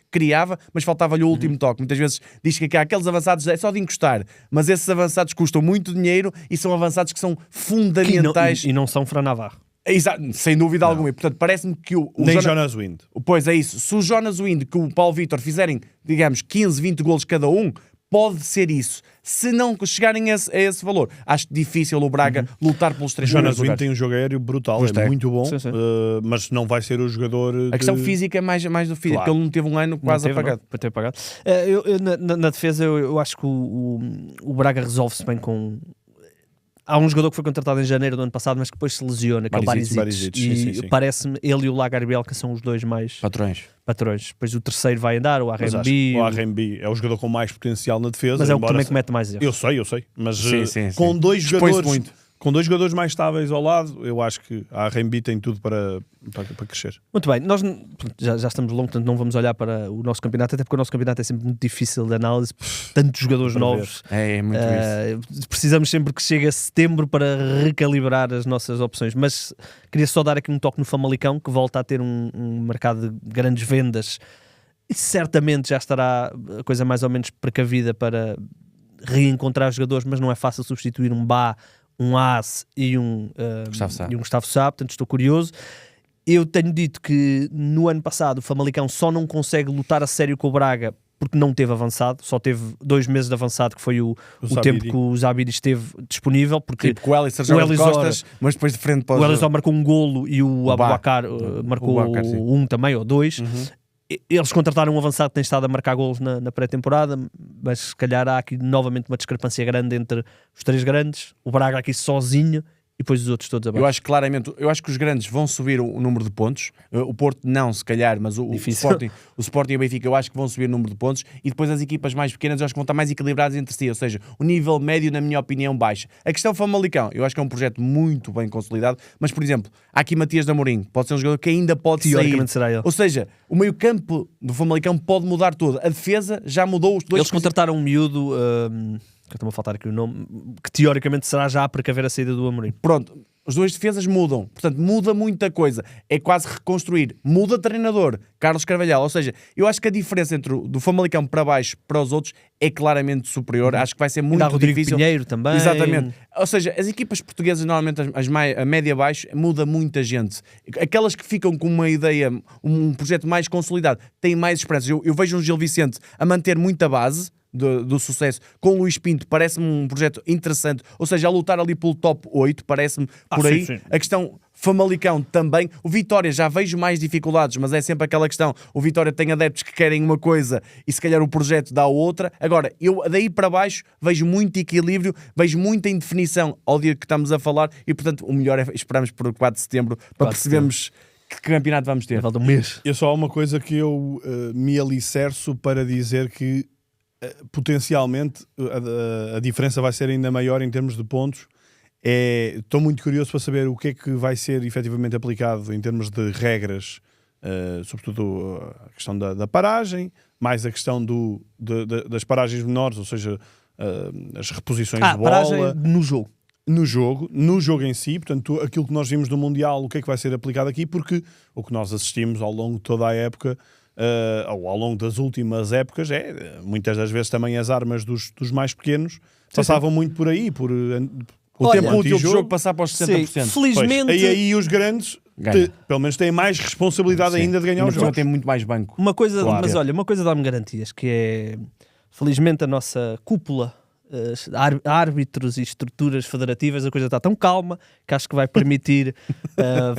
mas faltava-lhe o último toque. Muitas vezes diz que aqueles avançados é só de encostar, mas esses avançados custam muito dinheiro e são avançados que são fundamentais. E não são Fran Navarro. Exato, sem dúvida alguma. E, portanto, parece-me que o Nem Jonas Wind. Pois é isso. Se o Jonas Wind que o Paulo Vítor fizerem, digamos, 15, 20 golos cada um, pode ser isso. Se não chegarem a esse valor, acho difícil o Braga lutar pelos 3 Jonas primeiros Wind lugares. tem um jogo aéreo brutal, Pois é tem. muito bom, Sim, sim. mas não vai ser o jogador. A questão física é mais do físico, Claro. porque ele não teve um ano quase Não teve, apagado. não, para ter apagado. Na defesa, eu acho que o Braga resolve-se bem com. Há um jogador que foi contratado em janeiro do ano passado, mas que depois se lesiona, que é o Barisic, Barisic. sim, E sim. parece-me ele e o Lagarbiel que são os dois mais Patrões. patrões. Depois o terceiro vai andar, o Mas acho RMB. que o RMB é o jogador com mais potencial na defesa. Mas é o que embora também se- comete mais erros. Eu sei, mas Sim. com dois Expõe-se jogadores. muito. Com dois jogadores mais estáveis ao lado, eu acho que a RMB tem tudo para crescer. Muito bem, nós já estamos longe, portanto não vamos olhar para o nosso campeonato, até porque o nosso campeonato é sempre muito difícil de análise, tantos jogadores Para novos. É muito isso. Precisamos sempre que chegue a setembro para recalibrar as nossas opções. Mas queria só dar aqui um toque no Famalicão, que volta a ter um mercado de grandes vendas e certamente já estará a coisa mais ou menos precavida para reencontrar os jogadores, mas não é fácil substituir um Bá, um Ace e um Gustavo Sá, portanto estou curioso. Eu tenho dito que no ano passado o Famalicão só não consegue lutar a sério com o Braga porque não teve avançado, só teve 2 meses de avançado, que foi o tempo que o Zabiri esteve disponível, porque Tipo, o Elisor joga de Elisor- costas, mas depois de frente para o Elisor marcou um golo e o Abubacar o marcou Abubacar, sim. um também, ou 2. Eles contrataram um avançado que tem estado a marcar golos na pré-temporada, mas se calhar há aqui novamente uma discrepância grande entre os 3 grandes, o Braga aqui sozinho e depois os outros todos abaixo. Eu acho que os grandes vão subir o número de pontos. O Porto não, se calhar, mas o Sporting e o Benfica eu acho que vão subir o número de pontos, e depois as equipas mais pequenas eu acho que vão estar mais equilibradas entre si, ou seja, o nível médio, na minha opinião, baixa. A questão Famalicão, eu acho que é um projeto muito bem consolidado, mas, por exemplo, há aqui Matias de Amorim, pode ser um jogador que ainda pode sair. Teoricamente será ele. Ou seja, o meio campo do Famalicão pode mudar tudo. A defesa já mudou os dois. Eles contrataram um miúdo, que estou-me a faltar aqui o nome, que teoricamente será já a precaver a saída do Amorim. Pronto, as duas defesas mudam, portanto muda muita coisa, é quase reconstruir, muda treinador, Carlos Carvalhal, ou seja, eu acho que a diferença entre do Famalicão para baixo para os outros é claramente superior, acho que vai ser muito Dá Rodrigo difícil. Pinheiro também. Exatamente, ou seja, as equipas portuguesas normalmente a média baixo muda muita gente, aquelas que ficam com uma ideia, um projeto mais consolidado, têm mais esperanças. Eu vejo um Gil Vicente a manter muita base do sucesso com o Luís Pinto, parece-me um projeto interessante, ou seja, a lutar ali pelo top 8, parece-me por aí. Sim. A questão Famalicão também, o Vitória já vejo mais dificuldades, mas é sempre aquela questão, o Vitória tem adeptos que querem uma coisa e se calhar o projeto dá outra. Agora, eu daí para baixo vejo muito equilíbrio, vejo muita indefinição ao dia que estamos a falar, e portanto o melhor é esperarmos por 4 de setembro para percebermos que campeonato vamos ter. Falta um mês. E só há uma coisa que eu me alicerço para dizer que potencialmente a diferença vai ser ainda maior em termos de pontos. Estou muito curioso para saber o que é que vai ser efetivamente aplicado em termos de regras, sobretudo a questão da paragem, mais a questão das paragens menores, ou seja, as reposições de Paragem bola. no jogo. No jogo em si, portanto, aquilo que nós vimos do Mundial, o que é que vai ser aplicado aqui, porque o que nós assistimos ao longo de toda a época, ou ao longo das últimas épocas, muitas das vezes também as armas dos mais pequenos passavam muito por aí, por O Olha, tempo útil do antijogo. jogo passar para os 60%. Felizmente, Pois, aí os grandes, Ganha. pelo menos têm mais responsabilidade ainda de ganhar Ainda os por cima jogos. tem muito mais banco. uma coisa, Claro. mas olha, uma coisa dá-me garantias, que é, felizmente, a nossa cúpula, árbitros e estruturas federativas, a coisa está tão calma que acho que vai permitir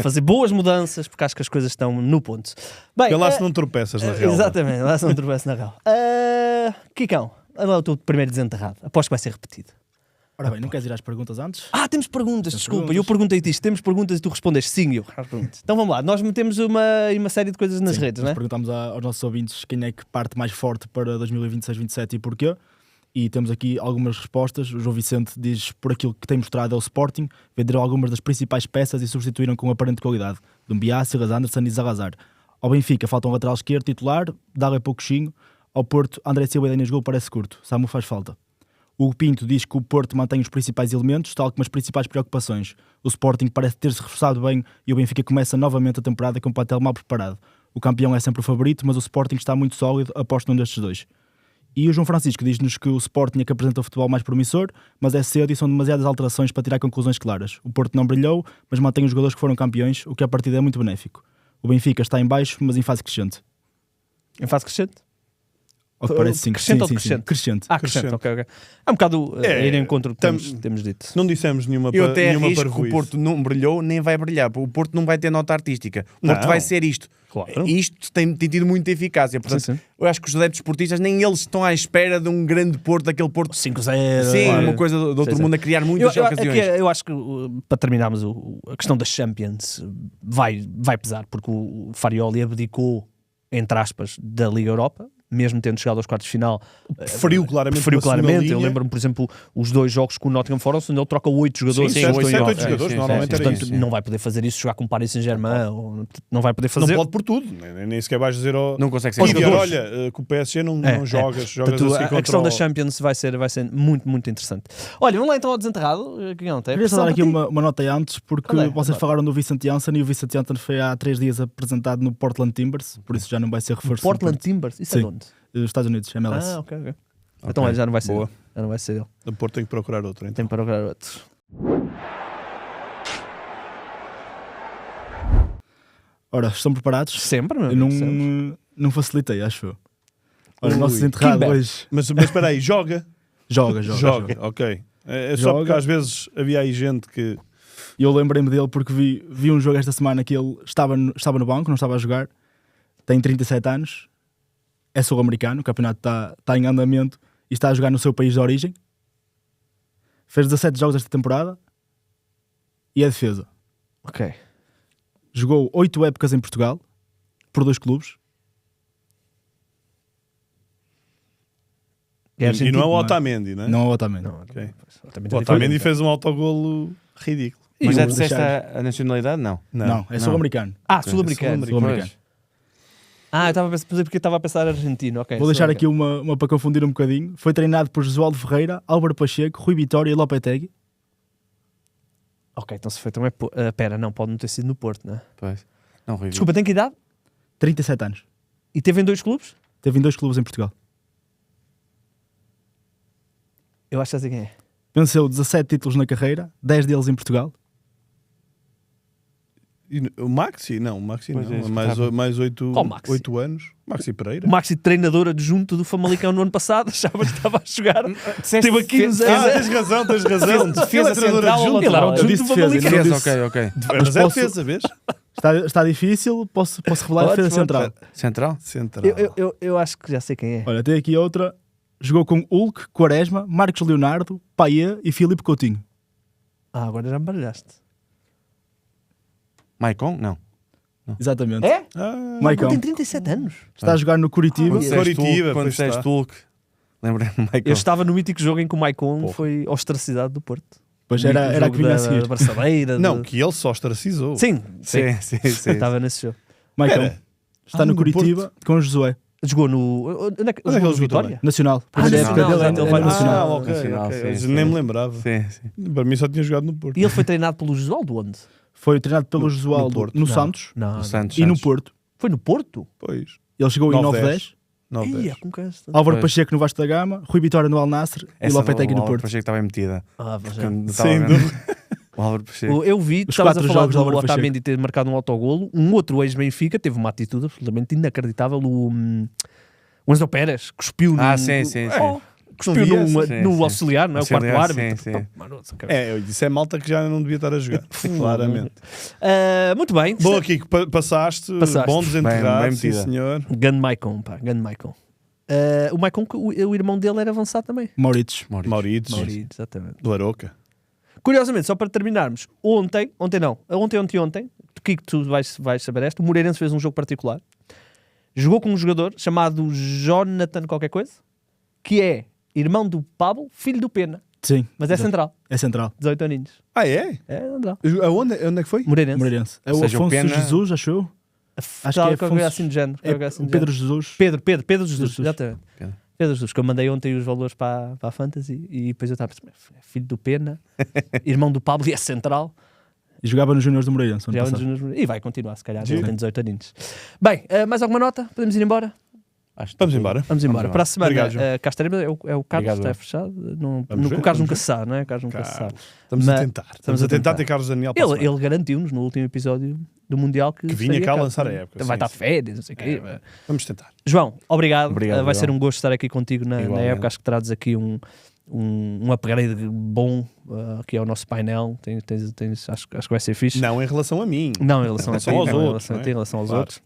fazer boas mudanças, porque acho que as coisas estão no ponto. Bem, Porque lá se não tropeças na real. exatamente, lá se não tropeço na real. Kikão, olha lá o teu primeiro desenterrado. Aposto que vai ser repetido. Ora bem, não queres ir às perguntas antes? Temos perguntas, desculpa. perguntas. Eu perguntei-te isto. Temos perguntas e tu respondeste sim. Então vamos lá. Nós metemos uma série de coisas nas Sim, redes, nós não é? perguntámos aos nossos ouvintes quem é que parte mais forte para 2026-27 e porquê. E temos aqui algumas respostas. O João Vicente diz: por aquilo que tem mostrado ao Sporting, venderam algumas das principais peças e substituíram com aparente qualidade. Dumbiá, Silas Anderson e Zalazar. Ao Benfica falta um lateral esquerdo titular, Dá-lhe pouquinho. Ao Porto, André Silva e Denis Gol parece curto. Samu faz falta. O Hugo Pinto diz que o Porto mantém os principais elementos, tal como as principais preocupações. O Sporting parece ter-se reforçado bem e o Benfica começa novamente a temporada com um plantel mal preparado. O campeão é sempre o favorito, mas o Sporting está muito sólido, aposto num destes dois. E o João Francisco diz-nos que o Sporting é que apresenta o futebol mais promissor, mas é cedo e são demasiadas alterações para tirar conclusões claras. O Porto não brilhou, mas mantém os jogadores que foram campeões, o que a partida é muito benéfico. O Benfica está em baixo, mas em fase crescente. Em fase crescente? Ao que parece sim. Crescente ou sim, decrescente? Crescente. Crescente, ok. É um bocado É, ir em encontro do que temos dito. Não dissemos nenhuma Eu até nenhuma arrisco que o parvoíce. Porto não brilhou, nem vai brilhar. O Porto não vai ter nota artística. O Porto Não. vai ser isto. Claro. Isto tem tido muita eficácia. Portanto, Sim. eu acho que os adeptos esportistas nem eles estão à espera de um grande Porto, daquele Porto. 5-0. Sim, claro. uma coisa do outro Sim, sim. mundo a criar muitas ocasiões. Eu acho que, para terminarmos a questão das Champions, vai pesar, porque o Farioli abdicou, entre aspas, da Liga Europa, mesmo tendo chegado aos quartos de final. Preferiu claramente. Preferiu uma segunda claramente. Eu linha. lembro-me, por exemplo, os 2 jogos com o Nottingham Forest, onde ele troca 8 jogadores. Sim, se não sim, estou em 7, erro. 8 jogadores, normalmente era Portanto, isso. não vai poder fazer isso, jogar com o Paris Saint-Germain, ou não vai poder fazer. Não pode por tudo, nem sequer vais dizer ao Não consegue ser ao jogador, jogadores. olha, com o PSG não jogas Portanto, assim a contra questão o... da Champions vai ser muito, muito interessante. Olha, vamos lá então ao desenterrado. Queria só dar aqui uma nota antes, porque Qual é? vocês falaram do Vicente Janssen e o Vicente Janssen foi há 3 dias apresentado no Portland Timbers, por isso já não vai ser reforço. Portland Timbers, isso é Sim. de onde? Dos Estados Unidos, MLS. Ok. Então olha, já não vai ser Boa. ele. Já não vai ser ele. O Porto tem que procurar outro, então. Tem para procurar outro. Ora, estão preparados? Sempre, meu Eu amigo, sempre. não facilitei, acho eu. Ora, o Ui. nosso desenterrado Kimber. hoje Mas espera aí, joga. joga. Ok. É só Joga. porque às vezes havia aí gente que... E eu lembrei-me dele porque vi um jogo esta semana que ele estava no banco, não estava a jogar, tem 37 anos, é sul-americano, o campeonato está em andamento e está a jogar no seu país de origem. Fez 17 jogos esta temporada e é defesa. Ok. Jogou 8 épocas em Portugal, por 2 clubes. E não é o não é? Otamendi, não é? Não é o Otamendi. Não, Ok. Otamendi O Otamendi fez um autogolo ridículo. Mas E já o disseste deixar- a nacionalidade? Não. Não, é sul-americano. sul-americano. Sul-americano. Eu estava a pensar, porque estava a pensar argentino. Ok. Vou deixar aqui sul-americano. uma para confundir um bocadinho. Foi treinado por Josualdo Ferreira, Álvaro Pacheco, Rui Vitória e Lopetegui. Ok, então se foi também. Pera, não, pode não ter sido no Porto, não é? Pois. Não, Rui. Desculpa, tem que idade? 37 anos. E teve em 2 clubes? Teve em 2 clubes em Portugal. Eu acho que já sei quem é. Venceu 17 títulos na carreira, 10 deles em Portugal. E o Maxi? Não, o Maxi Pois é, não. isso Mais 8 Qual Maxi? anos. Maxi Pereira. O Maxi, treinador adjunto do Famalicão no ano passado, achava que estava a jogar. Teve aqui nos Tens razão. Defesa central ou Ele era o lateral? adjunto disse do defesa, Famalicão. não Defesa, disse- ok. Mas é posso- defesa, vês? Está difícil, posso revelar a Pode, defesa pode. central. Central? Central. Eu acho que já sei quem é. Olha, tem aqui outra. Jogou com Hulk, Quaresma, Marcos Leonardo, Paier e Filipe Coutinho. Agora já me baralhaste. Maicon? Não. Exatamente. É? Maicon. Tem 37 anos. Está a jogar no Curitiba. Quando disseste Curitiba, Hulk, quando pois disseste está. Hulk, lembrei-me do Maicon. Eu estava no mítico jogo em que o Maicon Porra. foi ostracidade do Porto. Pois O era mítico a que jogo vinha a da seguir. Braçadeira. Não, que ele só ostracizou. Sim. Sim. Estava nesse jogo. Maicon Espera. está no no Curitiba com Josué. Jogou no. Onde é que ele jogou no jogou Vitória? Nacional. Ah, Primeira Nacional, época dele exato, é ele vai no Nacional. ok. Nacional, sim, Nem sim. me lembrava. Sim, sim. Para mim só tinha jogado no Porto. E ele foi treinado pelo Josualdo onde? Foi treinado pelo No Josualdo Porto. no Não. Santos Não. No Santos. e no Santos. Porto. Foi no Porto? Pois. Ele chegou em 9-10. 9-10. 9-10. Ia, com casta. Álvaro Pois. Pacheco no Vasco da Gama, Rui Vitória no Al Nassr e Essa Lopetegui do no Álvaro Porto. Pacheco estava bem metida. Mas Quando é. estava Sem vendo dúvida. o Álvaro Pacheco. Eu vi, tu Os estavas a 4 falar jogos do do Álvaro Otamendi ter marcado um autogolo. Um outro ex-Benfica teve uma atitude absolutamente inacreditável. O Enzo Pérez cuspiu no. Sim, sim, sim. Oh, cuspiu vi no, essa. no Sim, sim. auxiliar, não é? O quarto Auxiliar, árbitro. sim, sim. Mano, Eu disse, é malta que já não devia estar a jogar. Claramente. Muito bem. Boa, Kiko, passaste. Passaste. Bom desenterrado, Bem sim metida. senhor. Grande Maicon, pá. Grande Maicon. O Maicon, o irmão dele era avançado também. Mauritius. Maurício, Maurício, exatamente. do Aroca. Curiosamente, só para terminarmos, ontem, Kiko, tu vais saber esta, o Moreirense fez um jogo particular, jogou com um jogador chamado Jonathan qualquer coisa, que é irmão do Pablo, filho do Pena, Sim. mas é central, É central. 18 aninhos. Ah, é? É central. Onde é que foi? Moreirense. Moreirense. É Ou o seja, o Afonso Pena- Jesus, achou? Acho que é qualquer coisa Afonso- assim de género. É qualquer assim o de Pedro género. Jesus. Pedro Jesus, Jesus. exatamente. Pedro. Pedro Jesus, que eu mandei ontem os valores para a Fantasy e depois eu estava a pensar, filho do Pena, irmão do Pablo e é central. E jogava nos Júniores do Moreirense. ano Já passado. e vai continuar, se calhar, Sim. ele tem 18 aninhos. Bem, mais alguma nota? Podemos ir embora? Acho que Vamos tudo. embora. Vamos embora. embora. Para a semana, Obrigado, João. cá estaremos. É o Carlos, Obrigado, está eu. fechado. Não, Vamos ver, o Carlos vamos nunca ver. se sabe, não é? O Carlos nunca se sabe. Carlos. Estamos Mas- a tentar. estamos Estamos a a tentar tentar. ter Carlos Daniel para a semana. Ele garantiu-nos no último episódio do Mundial que vinha estaria cá a lançar a época, Vai sim, estar de sim. férias, não sei o quê. É. Vamos tentar. João, obrigado. Obrigado, Vai ser João. um gosto estar aqui contigo na Igualmente. época. Acho que trazes aqui um upgrade bom aqui ao nosso painel. Acho que vai ser fixe. Não em relação a mim. Não, em relação, Em relação aos não, em outros, relação a não ti, é? em relação aos Claro. outros.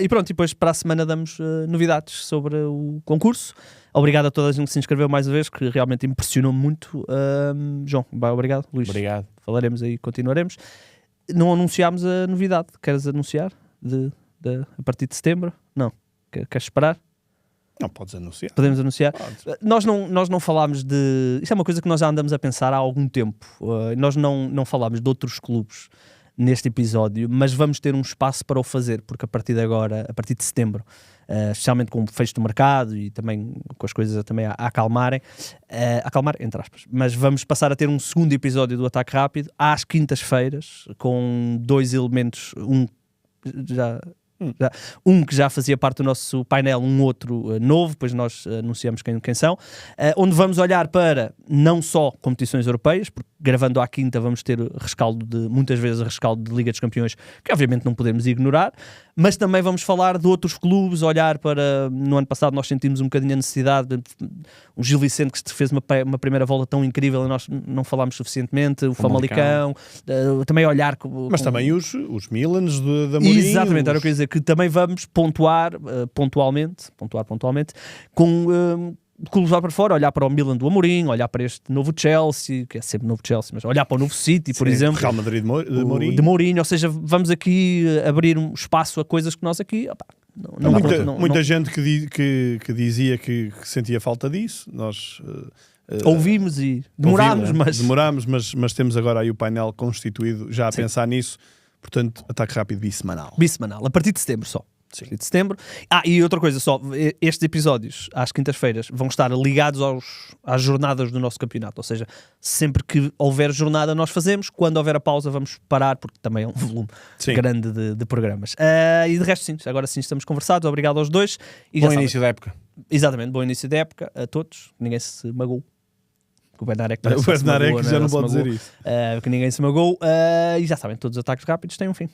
E pronto, e depois para a semana damos novidades sobre o concurso. Obrigado a toda a gente que se inscreveu mais uma vez, que realmente impressionou muito. João, obrigado. Luís, Obrigado. falaremos aí, continuaremos. Não anunciámos a novidade. Queres anunciar a partir de setembro? Não. Queres esperar? Não podes anunciar. Podemos anunciar. Podes. Nós não falámos de... Isto é uma coisa que nós já andamos a pensar há algum tempo. Nós não falámos de outros clubes neste episódio, mas vamos ter um espaço para o fazer, porque a partir de agora, a partir de setembro, especialmente com o fecho do mercado e também com as coisas também a acalmarem, acalmar entre aspas, mas vamos passar a ter um segundo episódio do Ataque Rápido às quintas-feiras, com 2 elementos, um que já fazia parte do nosso painel, um outro novo, depois nós anunciamos quem são, onde vamos olhar para não só competições europeias, porque gravando à quinta vamos ter muitas vezes rescaldo de Liga dos Campeões, que obviamente não podemos ignorar, mas também vamos falar de outros clubes, olhar para, no ano passado nós sentimos um bocadinho a necessidade, o Gil Vicente que fez uma primeira volta tão incrível e nós não falámos suficientemente, o Famalicão, também olhar... Mas também os Milans da Mourinho. Exatamente, era o que eu ia dizer, que também vamos pontuar pontualmente, com clubes lá para fora, olhar para o Milan do Amorim, olhar para este novo Chelsea, que é sempre novo Chelsea, mas olhar para o novo City, por Sim, exemplo. Real Madrid de Mourinho. De Mourinho, ou seja, vamos aqui abrir um espaço a coisas que nós aqui... Muita gente que dizia que sentia falta disso. Nós... ouvimos e demorámos, mas temos agora aí o painel constituído já a pensar nisso. Portanto, Ataque Rápido bissemanal. Bissemanal, a partir de setembro só. Sim. De setembro. E outra coisa só, estes episódios às quintas-feiras vão estar ligados às jornadas do nosso campeonato, ou seja, sempre que houver jornada nós fazemos, quando houver a pausa vamos parar, porque também é um volume grande de programas. E de resto sim, agora sim estamos conversados, obrigado aos dois. E Bom já início da época. Exatamente, bom início da época a todos, que ninguém se magoou. O Bernarek O Bernarek já não pode dizer isso. que ninguém se magoou. E já sabem, todos os ataques rápidos têm um fim.